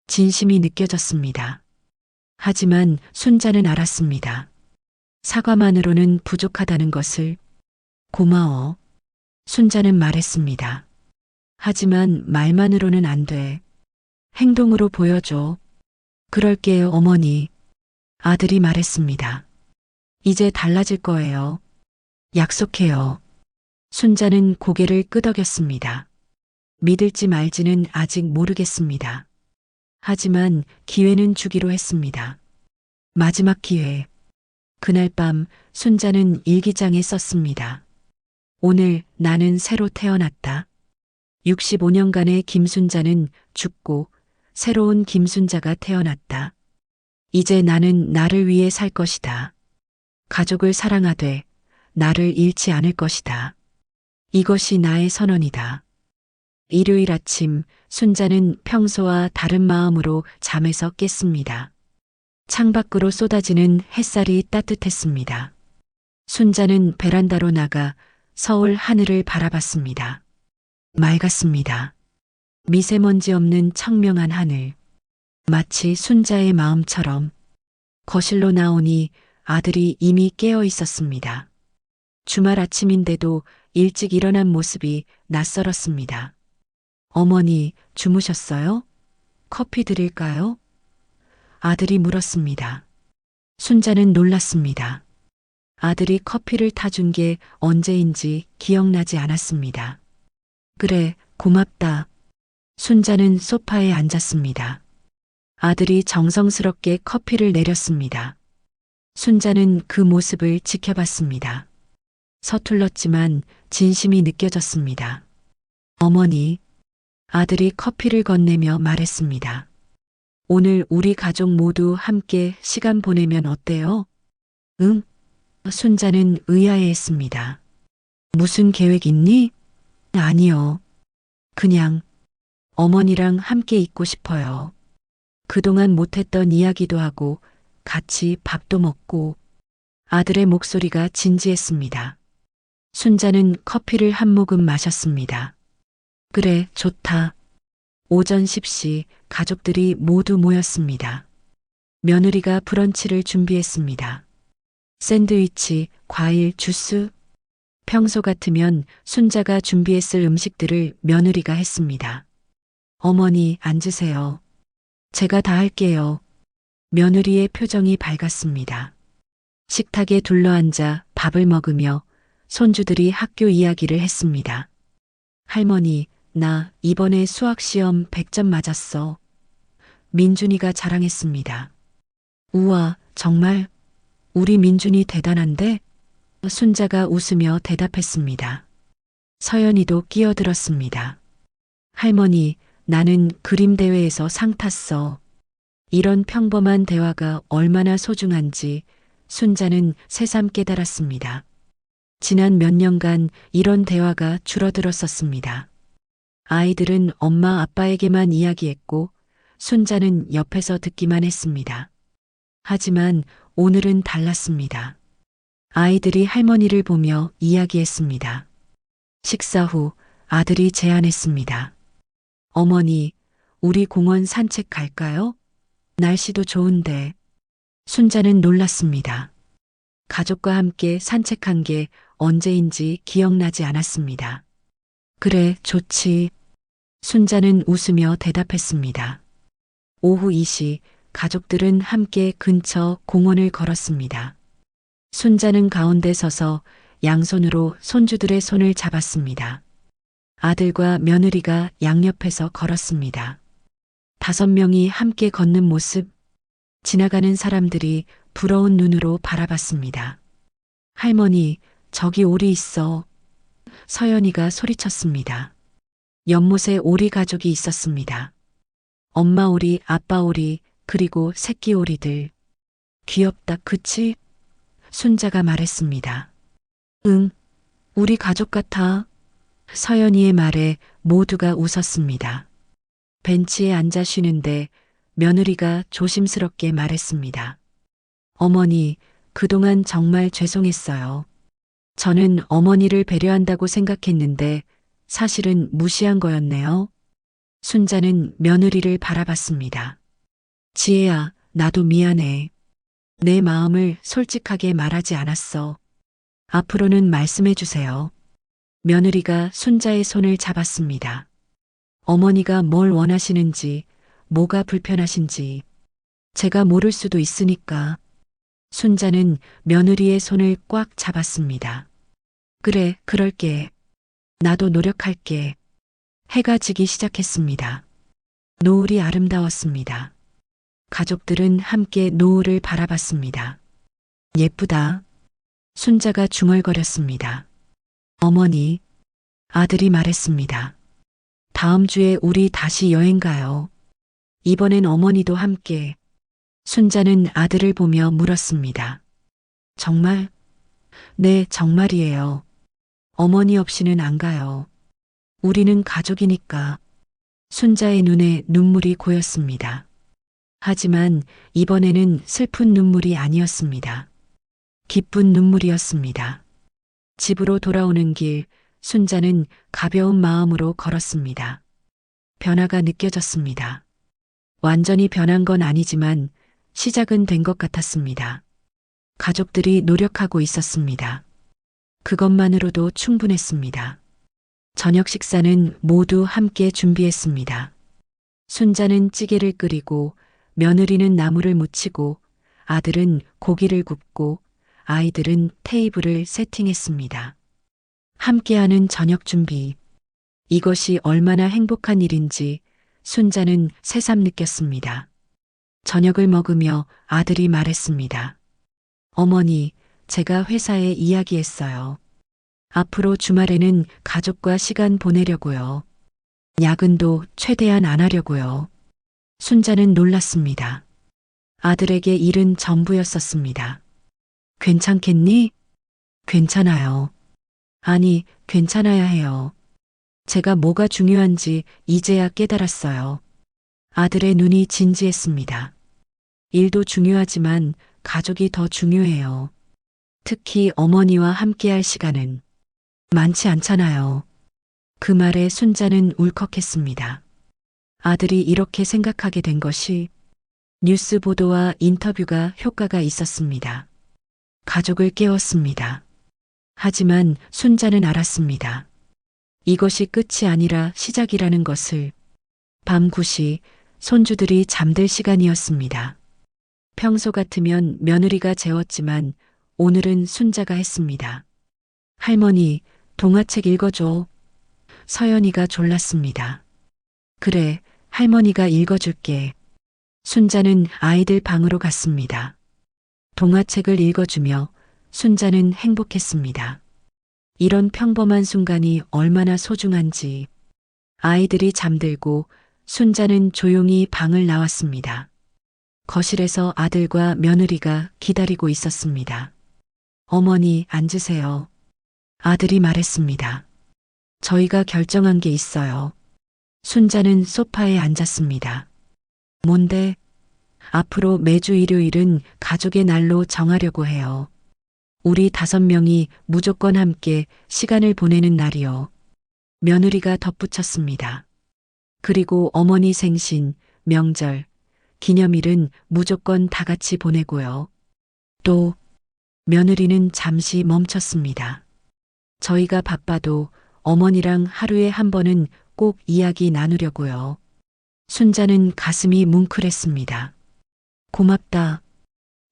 진심이 느껴졌습니다. 하지만 순자는 알았습니다. 사과만으로는 부족하다는 것을. 고마워. 순자는 말했습니다. 하지만 말만으로는 안 돼. 행동으로 보여줘. 그럴게요, 어머니. 아들이 말했습니다. 이제 달라질 거예요. 약속해요. 순자는 고개를 끄덕였습니다. 믿을지 말지는 아직 모르겠습니다. 하지만 기회는 주기로 했습니다. 마지막 기회. 그날 밤 순자는 일기장에 썼습니다. 오늘 나는 새로 태어났다. 65년간의 김순자는 죽고 새로운 김순자가 태어났다. 이제 나는 나를 위해 살 것이다. 가족을 사랑하되 나를 잃지 않을 것이다. 이것이 나의 선언이다. 일요일 아침 순자는 평소와 다른 마음으로 잠에서 깼습니다. 창밖으로 쏟아지는 햇살이 따뜻했습니다. 순자는 베란다로 나가 서울 하늘을 바라봤습니다. 맑았습니다. 미세먼지 없는 청명한 하늘. 마치 순자의 마음처럼. 거실로 나오니 아들이 이미 깨어 있었습니다. 주말 아침인데도 일찍 일어난 모습이 낯설었습니다. 어머니, 주무셨어요? 커피 드릴까요? 아들이 물었습니다. 순자는 놀랐습니다. 아들이 커피를 타준 게 언제인지 기억나지 않았습니다. 그래, 고맙다. 순자는 소파에 앉았습니다. 아들이 정성스럽게 커피를 내렸습니다. 순자는 그 모습을 지켜봤습니다. 서툴렀지만 진심이 느껴졌습니다. 어머니, 아들이 커피를 건네며 말했습니다. 오늘 우리 가족 모두 함께 시간 보내면 어때요? 응? 순자는 의아해했습니다. 무슨 계획 있니? 아니요. 그냥 어머니랑 함께 있고 싶어요. 그동안 못했던 이야기도 하고 같이 밥도 먹고. 아들의 목소리가 진지했습니다. 순자는 커피를 한 모금 마셨습니다. 그래, 좋다. 오전 10시 가족들이 모두 모였습니다. 며느리가 브런치를 준비했습니다. 샌드위치, 과일, 주스. 평소 같으면 순자가 준비했을 음식들을 며느리가 했습니다. 어머니, 앉으세요. 제가 다 할게요. 며느리의 표정이 밝았습니다. 식탁에 둘러앉아 밥을 먹으며 손주들이 학교 이야기를 했습니다. 할머니, 나 이번에 수학시험 100점 맞았어. 민준이가 자랑했습니다. 우와, 정말? 우리 민준이 대단한데? 순자가 웃으며 대답했습니다. 서연이도 끼어들었습니다. 할머니, 나는 그림 대회에서 상 탔어. 이런 평범한 대화가 얼마나 소중한지 순자는 새삼 깨달았습니다. 지난 몇 년간 이런 대화가 줄어들었었습니다. 아이들은 엄마 아빠에게만 이야기했고 순자는 옆에서 듣기만 했습니다. 하지만 오늘은 달랐습니다. 아이들이 할머니를 보며 이야기했습니다. 식사 후 아들이 제안했습니다. 어머니, 우리 공원 산책 갈까요? 날씨도 좋은데. 순자는 놀랐습니다. 가족과 함께 산책한 게 언제인지 기억나지 않았습니다. 그래, 좋지. 순자는 웃으며 대답했습니다. 오후 2시 가족들은 함께 근처 공원을 걸었습니다. 순자는 가운데 서서 양손으로 손주들의 손을 잡았습니다. 아들과 며느리가 양옆에서 걸었습니다. 5명이 함께 걷는 모습, 지나가는 사람들이 부러운 눈으로 바라봤습니다. 할머니, 저기 오리 있어. 서연이가 소리쳤습니다. 연못에 오리 가족이 있었습니다. 엄마 오리, 아빠 오리, 그리고 새끼 오리들. 귀엽다, 그치? 순자가 말했습니다. 응, 우리 가족 같아. 서연이의 말에 모두가 웃었습니다. 벤치에 앉아 쉬는데 며느리가 조심스럽게 말했습니다. 어머니, 그동안 정말 죄송했어요. 저는 어머니를 배려한다고 생각했는데 사실은 무시한 거였네요. 순자는 며느리를 바라봤습니다. 지혜야, 나도 미안해. 내 마음을 솔직하게 말하지 않았어. 앞으로는 말씀해 주세요. 며느리가 순자의 손을 잡았습니다. 어머니가 뭘 원하시는지, 뭐가 불편하신지, 제가 모를 수도 있으니까. 순자는 며느리의 손을 꽉 잡았습니다. 그래, 그럴게. 나도 노력할게. 해가 지기 시작했습니다. 노을이 아름다웠습니다. 가족들은 함께 노을을 바라봤습니다. 예쁘다. 순자가 중얼거렸습니다. 어머니, 아들이 말했습니다. 다음 주에 우리 다시 여행 가요. 이번엔 어머니도 함께. 순자는 아들을 보며 물었습니다. 정말? 네, 정말이에요. 어머니 없이는 안 가요. 우리는 가족이니까. 순자의 눈에 눈물이 고였습니다. 하지만 이번에는 슬픈 눈물이 아니었습니다. 기쁜 눈물이었습니다. 집으로 돌아오는 길, 순자는 가벼운 마음으로 걸었습니다. 변화가 느껴졌습니다. 완전히 변한 건 아니지만 시작은 된 것 같았습니다. 가족들이 노력하고 있었습니다. 그것만으로도 충분했습니다. 저녁 식사는 모두 함께 준비했습니다. 순자는 찌개를 끓이고 며느리는 나물을 무치고 아들은 고기를 굽고 아이들은 테이블을 세팅했습니다. 함께하는 저녁 준비. 이것이 얼마나 행복한 일인지 순자는 새삼 느꼈습니다. 저녁을 먹으며 아들이 말했습니다. 어머니, 제가 회사에 이야기했어요. 앞으로 주말에는 가족과 시간 보내려고요. 야근도 최대한 안 하려고요. 순자는 놀랐습니다. 아들에게 일은 전부였었습니다. 괜찮겠니? 괜찮아요. 아니, 괜찮아야 해요. 제가 뭐가 중요한지 이제야 깨달았어요. 아들의 눈이 진지했습니다. 일도 중요하지만 가족이 더 중요해요. 특히 어머니와 함께할 시간은 많지 않잖아요. 그 말에 순자는 울컥했습니다. 아들이 이렇게 생각하게 된 것이 뉴스 보도와 인터뷰가 효과가 있었습니다. 가족을 깨웠습니다. 하지만 순자는 알았습니다. 이것이 끝이 아니라 시작이라는 것을. 밤 9시 손주들이 잠들 시간이었습니다. 평소 같으면 며느리가 재웠지만 오늘은 순자가 했습니다. 할머니, 동화책 읽어줘. 서연이가 졸랐습니다. 그래, 할머니가 읽어줄게. 순자는 아이들 방으로 갔습니다. 동화책을 읽어주며 순자는 행복했습니다. 이런 평범한 순간이 얼마나 소중한지. 아이들이 잠들고 순자는 조용히 방을 나왔습니다. 거실에서 아들과 며느리가 기다리고 있었습니다. 어머니, 앉으세요. 아들이 말했습니다. 저희가 결정한 게 있어요. 순자는 소파에 앉았습니다. 뭔데? 앞으로 매주 일요일은 가족의 날로 정하려고 해요. 우리 5명이 무조건 함께 시간을 보내는 날이요. 며느리가 덧붙였습니다. 그리고 어머니 생신, 명절, 기념일은 무조건 다 같이 보내고요. 또 며느리는 잠시 멈췄습니다. 저희가 바빠도 어머니랑 하루에 한 번은 꼭 이야기 나누려고요. 순자는 가슴이 뭉클했습니다. 고맙다.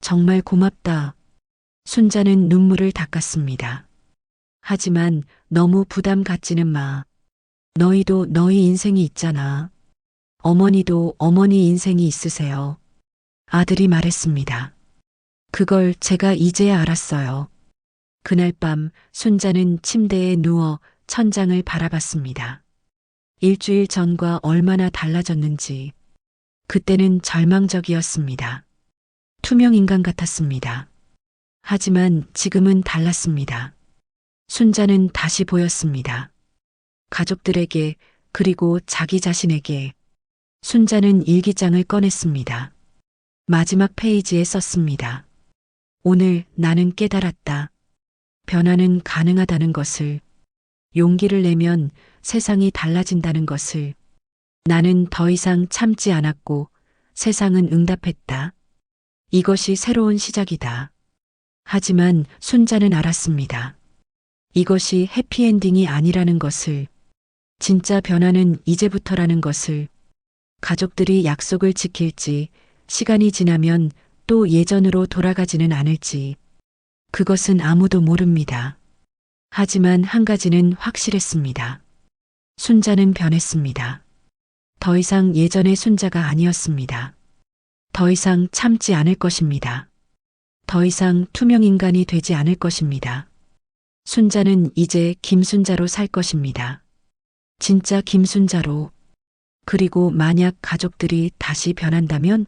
정말 고맙다. 순자는 눈물을 닦았습니다. 하지만 너무 부담 갖지는 마. 너희도 너희 인생이 있잖아. 어머니도 어머니 인생이 있으세요. 아들이 말했습니다. 그걸 제가 이제야 알았어요. 그날 밤 순자는 침대에 누워 천장을 바라봤습니다. 일주일 전과 얼마나 달라졌는지. 그때는 절망적이었습니다. 투명 인간 같았습니다. 하지만 지금은 달랐습니다. 순자는 다시 보였습니다. 가족들에게 그리고 자기 자신에게. 순자는 일기장을 꺼냈습니다. 마지막 페이지에 썼습니다. 오늘 나는 깨달았다. 변화는 가능하다는 것을. 용기를 내면 세상이 달라진다는 것을. 나는 더 이상 참지 않았고 세상은 응답했다. 이것이 새로운 시작이다. 하지만 순자는 알았습니다. 이것이 해피엔딩이 아니라는 것을. 진짜 변화는 이제부터라는 것을. 가족들이 약속을 지킬지, 시간이 지나면 또 예전으로 돌아가지는 않을지. 그것은 아무도 모릅니다. 하지만 한 가지는 확실했습니다. 순자는 변했습니다. 더 이상 예전의 순자가 아니었습니다. 더 이상 참지 않을 것입니다. 더 이상 투명 인간이 되지 않을 것입니다. 순자는 이제 김순자로 살 것입니다. 진짜 김순자로. 그리고 만약 가족들이 다시 변한다면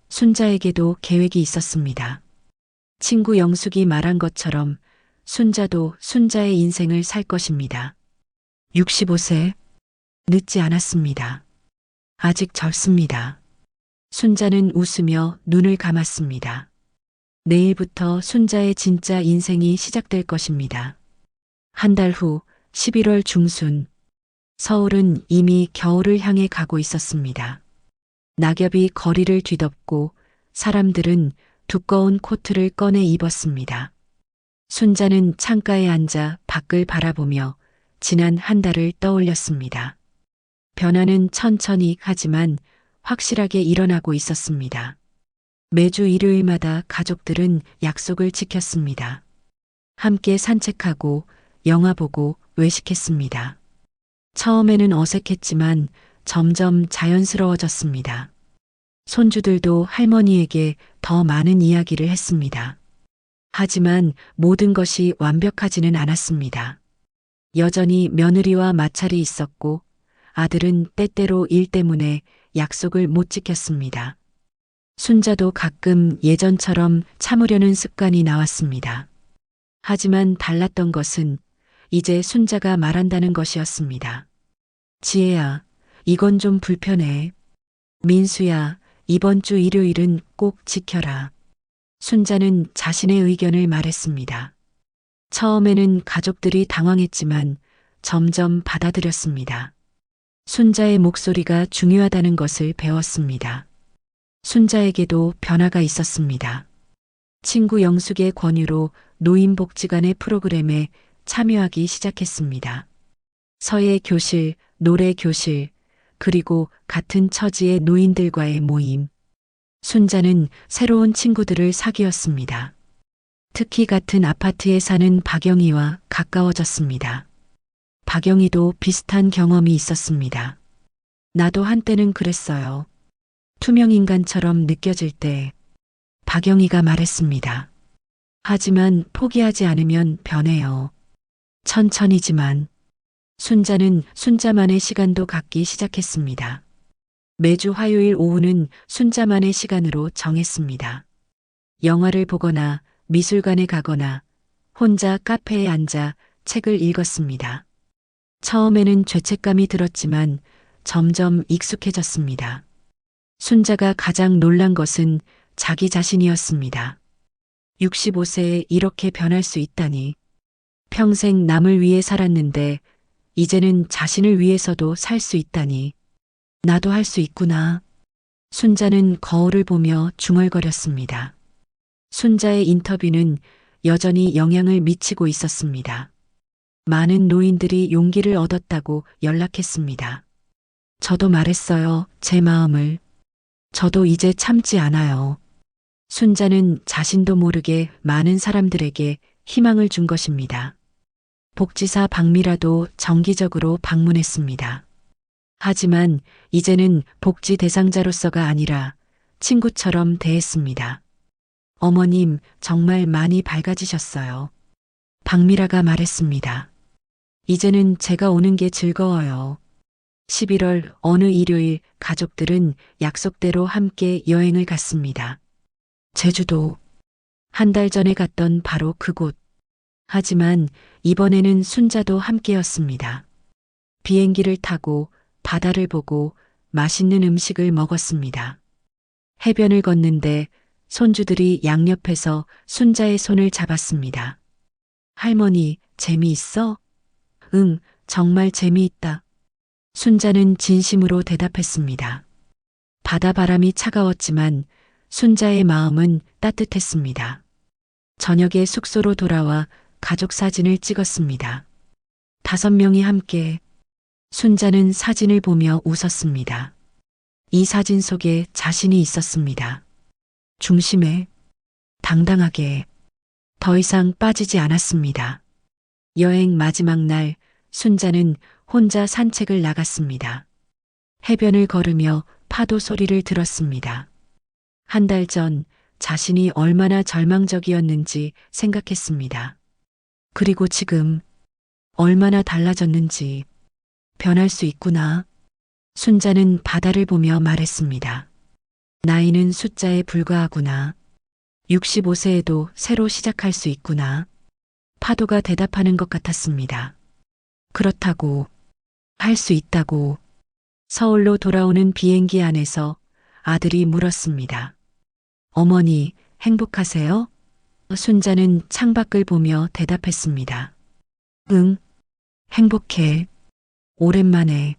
순자에게도 계획이 있었습니다. 친구 영숙이 말한 것처럼 순자도 순자의 인생을 살 것입니다. 65세. 늦지 않았습니다. 아직 젊습니다. 순자는 웃으며 눈을 감았습니다. 내일부터 순자의 진짜 인생이 시작될 것입니다. 한 달 후 11월 중순. 서울은 이미 겨울을 향해 가고 있었습니다. 낙엽이 거리를 뒤덮고 사람들은 두꺼운 코트를 꺼내 입었습니다. 순자는 창가에 앉아 밖을 바라보며 지난 한 달을 떠올렸습니다. 변화는 천천히 하지만 확실하게 일어나고 있었습니다. 매주 일요일마다 가족들은 약속을 지켰습니다. 함께 산책하고 영화 보고 외식했습니다. 처음에는 어색했지만 점점 자연스러워졌습니다. 손주들도 할머니에게 더 많은 이야기를 했습니다. 하지만 모든 것이 완벽하지는 않았습니다. 여전히 며느리와 마찰이 있었고 아들은 때때로 일 때문에 약속을 못 지켰습니다. 순자도 가끔 예전처럼 참으려는 습관이 나왔습니다. 하지만 달랐던 것은 이제 순자가 말한다는 것이었습니다. 지혜야, 이건 좀 불편해. 민수야, 이번 주 일요일은 꼭 지켜라. 순자는 자신의 의견을 말했습니다. 처음에는 가족들이 당황했지만 점점 받아들였습니다. 순자의 목소리가 중요하다는 것을 배웠습니다. 순자에게도 변화가 있었습니다. 친구 영숙의 권유로 노인복지관의 프로그램에 참여하기 시작했습니다. 서예 교실, 노래 교실, 그리고 같은 처지의 노인들과의 모임. 순자는 새로운 친구들을 사귀었습니다. 특히 같은 아파트에 사는 박영희와 가까워졌습니다. 박영희도 비슷한 경험이 있었습니다. 나도 한때는 그랬어요. 투명인간처럼 느껴질 때. 박영희가 말했습니다. 하지만 포기하지 않으면 변해요. 천천히지만. 순자는 순자만의 시간도 갖기 시작했습니다. 매주 화요일 오후는 순자만의 시간으로 정했습니다. 영화를 보거나 미술관에 가거나 혼자 카페에 앉아 책을 읽었습니다. 처음에는 죄책감이 들었지만 점점 익숙해졌습니다. 순자가 가장 놀란 것은 자기 자신이었습니다. 65세에 이렇게 변할 수 있다니. 평생 남을 위해 살았는데 이제는 자신을 위해서도 살 수 있다니. 나도 할 수 있구나. 순자는 거울을 보며 중얼거렸습니다. 순자의 인터뷰는 여전히 영향을 미치고 있었습니다. 많은 노인들이 용기를 얻었다고 연락했습니다. 저도 말했어요. 제 마음을. 저도 이제 참지 않아요. 순자는 자신도 모르게 많은 사람들에게 희망을 준 것입니다. 복지사 박미라도 정기적으로 방문했습니다. 하지만 이제는 복지 대상자로서가 아니라 친구처럼 대했습니다. 어머님, 정말 많이 밝아지셨어요. 박미라가 말했습니다. 이제는 제가 오는 게 즐거워요. 11월 어느 일요일 가족들은 약속대로 함께 여행을 갔습니다. 제주도. 한 달 전에 갔던 바로 그곳. 하지만 이번에는 순자도 함께였습니다. 비행기를 타고 바다를 보고 맛있는 음식을 먹었습니다. 해변을 걷는데 손주들이 양옆에서 순자의 손을 잡았습니다. 할머니, 재미있어? 응, 정말 재미있다. 순자는 진심으로 대답했습니다. 바다바람이 차가웠지만 순자의 마음은 따뜻했습니다. 저녁에 숙소로 돌아와 가족 사진을 찍었습니다. 5명이 함께. 순자는 사진을 보며 웃었습니다. 이 사진 속에 자신이 있었습니다. 중심에, 당당하게, 더 이상 빠지지 않았습니다. 여행 마지막 날, 순자는 혼자 산책을 나갔습니다. 해변을 걸으며 파도 소리를 들었습니다. 한 달 전 자신이 얼마나 절망적이었는지 생각했습니다. 그리고 지금 얼마나 달라졌는지. 변할 수 있구나. 순자는 바다를 보며 말했습니다. 나이는 숫자에 불과하구나. 65세에도 새로 시작할 수 있구나. 파도가 대답하는 것 같았습니다. 그렇다고, 할 수 있다고. 서울로 돌아오는 비행기 안에서 아들이 물었습니다. 어머니, 행복하세요? 순자는 창밖을 보며 대답했습니다. 응, 행복해. 오랜만에.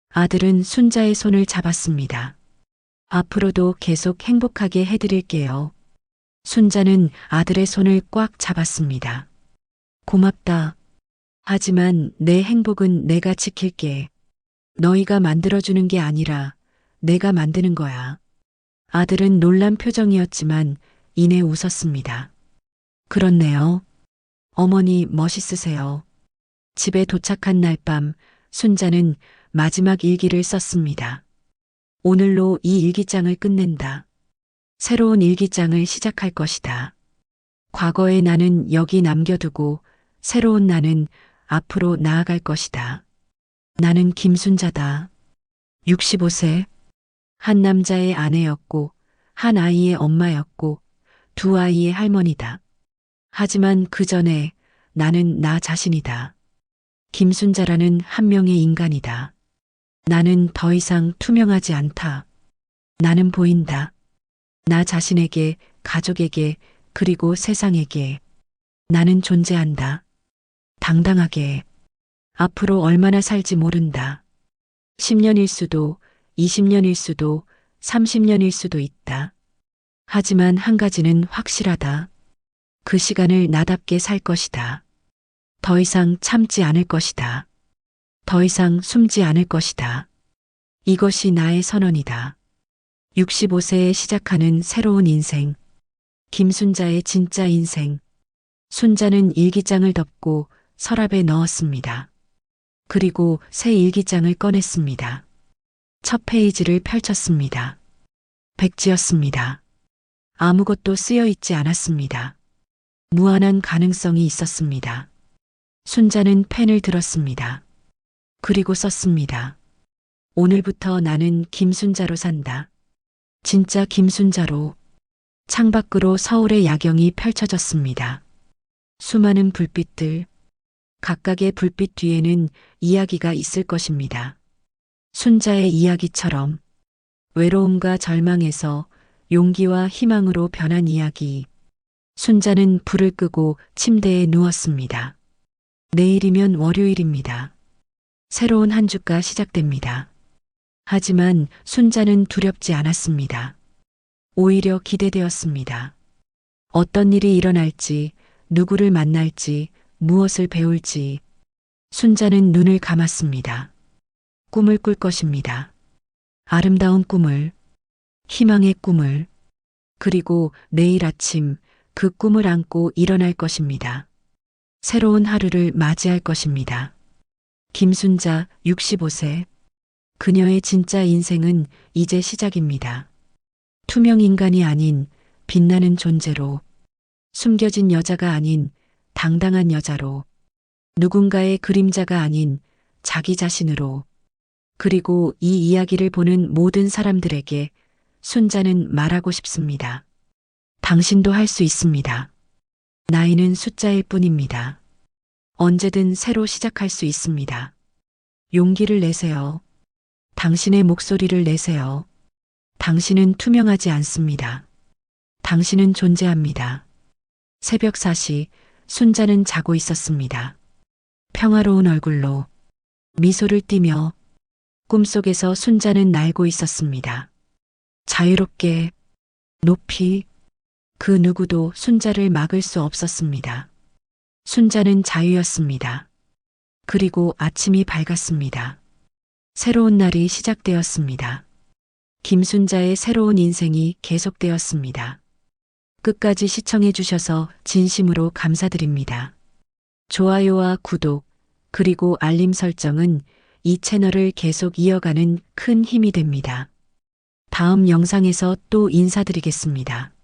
아들은 순자의 손을 잡았습니다. 앞으로도 계속 행복하게 해드릴게요. 순자는 아들의 손을 꽉 잡았습니다. 고맙다. 하지만 내 행복은 내가 지킬게. 너희가 만들어주는 게 아니라 내가 만드는 거야. 아들은 놀란 표정이었지만 이내 웃었습니다. 그렇네요. 어머니 멋있으세요. 집에 도착한 날 밤 순자는 마지막 일기를 썼습니다. 오늘로 이 일기장을 끝낸다. 새로운 일기장을 시작할 것이다. 과거의 나는 여기 남겨두고 새로운 나는 앞으로 나아갈 것이다. 나는 김순자다. 65세. 한 남자의 아내였고 한 아이의 엄마였고 2 아이의 할머니다. 하지만 그 전에 나는 나 자신이다. 김순자라는 한 명의 인간이다. 나는 더 이상 투명하지 않다. 나는 보인다. 나 자신에게, 가족에게, 그리고 세상에게. 나는 존재한다. 당당하게. 앞으로 얼마나 살지 모른다. 10년일 수도, 20년일 수도, 30년일 수도 있다. 하지만 한 가지는 확실하다. 그 시간을 나답게 살 것이다. 더 이상 참지 않을 것이다. 더 이상 숨지 않을 것이다. 이것이 나의 선언이다. 65세에 시작하는 새로운 인생. 김순자의 진짜 인생. 순자는 일기장을 덮고 서랍에 넣었습니다. 그리고 새 일기장을 꺼냈습니다. 첫 페이지를 펼쳤습니다. 백지였습니다. 아무것도 쓰여 있지 않았습니다. 무한한 가능성이 있었습니다. 순자는 펜을 들었습니다. 그리고 썼습니다. 오늘부터 나는 김순자로 산다. 진짜 김순자로. 창밖으로 서울의 야경이 펼쳐졌습니다. 수많은 불빛들, 각각의 불빛 뒤에는 이야기가 있을 것입니다. 순자의 이야기처럼 외로움과 절망에서 용기와 희망으로 변한 이야기. 순자는 불을 끄고 침대에 누웠습니다. 내일이면 월요일입니다. 새로운 한 주가 시작됩니다. 하지만 순자는 두렵지 않았습니다. 오히려 기대되었습니다. 어떤 일이 일어날지, 누구를 만날지, 무엇을 배울지. 순자는 눈을 감았습니다. 꿈을 꿀 것입니다. 아름다운 꿈을, 희망의 꿈을, 그리고 내일 아침 그 꿈을 안고 일어날 것입니다. 새로운 하루를 맞이할 것입니다. 김순자 65세. 그녀의 진짜 인생은 이제 시작입니다. 투명 인간이 아닌 빛나는 존재로, 숨겨진 여자가 아닌 당당한 여자로, 누군가의 그림자가 아닌 자기 자신으로, 그리고 이 이야기를 보는 모든 사람들에게 순자는 말하고 싶습니다. 당신도 할 수 있습니다. 나이는 숫자일 뿐입니다. 언제든 새로 시작할 수 있습니다. 용기를 내세요. 당신의 목소리를 내세요. 당신은 투명하지 않습니다. 당신은 존재합니다. 새벽 4시 순자는 자고 있었습니다. 평화로운 얼굴로 미소를 띠며 꿈속에서 순자는 날고 있었습니다. 자유롭게, 높이, 그 누구도 순자를 막을 수 없었습니다. 순자는 자유였습니다. 그리고 아침이 밝았습니다. 새로운 날이 시작되었습니다. 김순자의 새로운 인생이 계속되었습니다. 끝까지 시청해 주셔서 진심으로 감사드립니다. 좋아요와 구독, 그리고 알림 설정은 이 채널을 계속 이어가는 큰 힘이 됩니다. 다음 영상에서 또 인사드리겠습니다.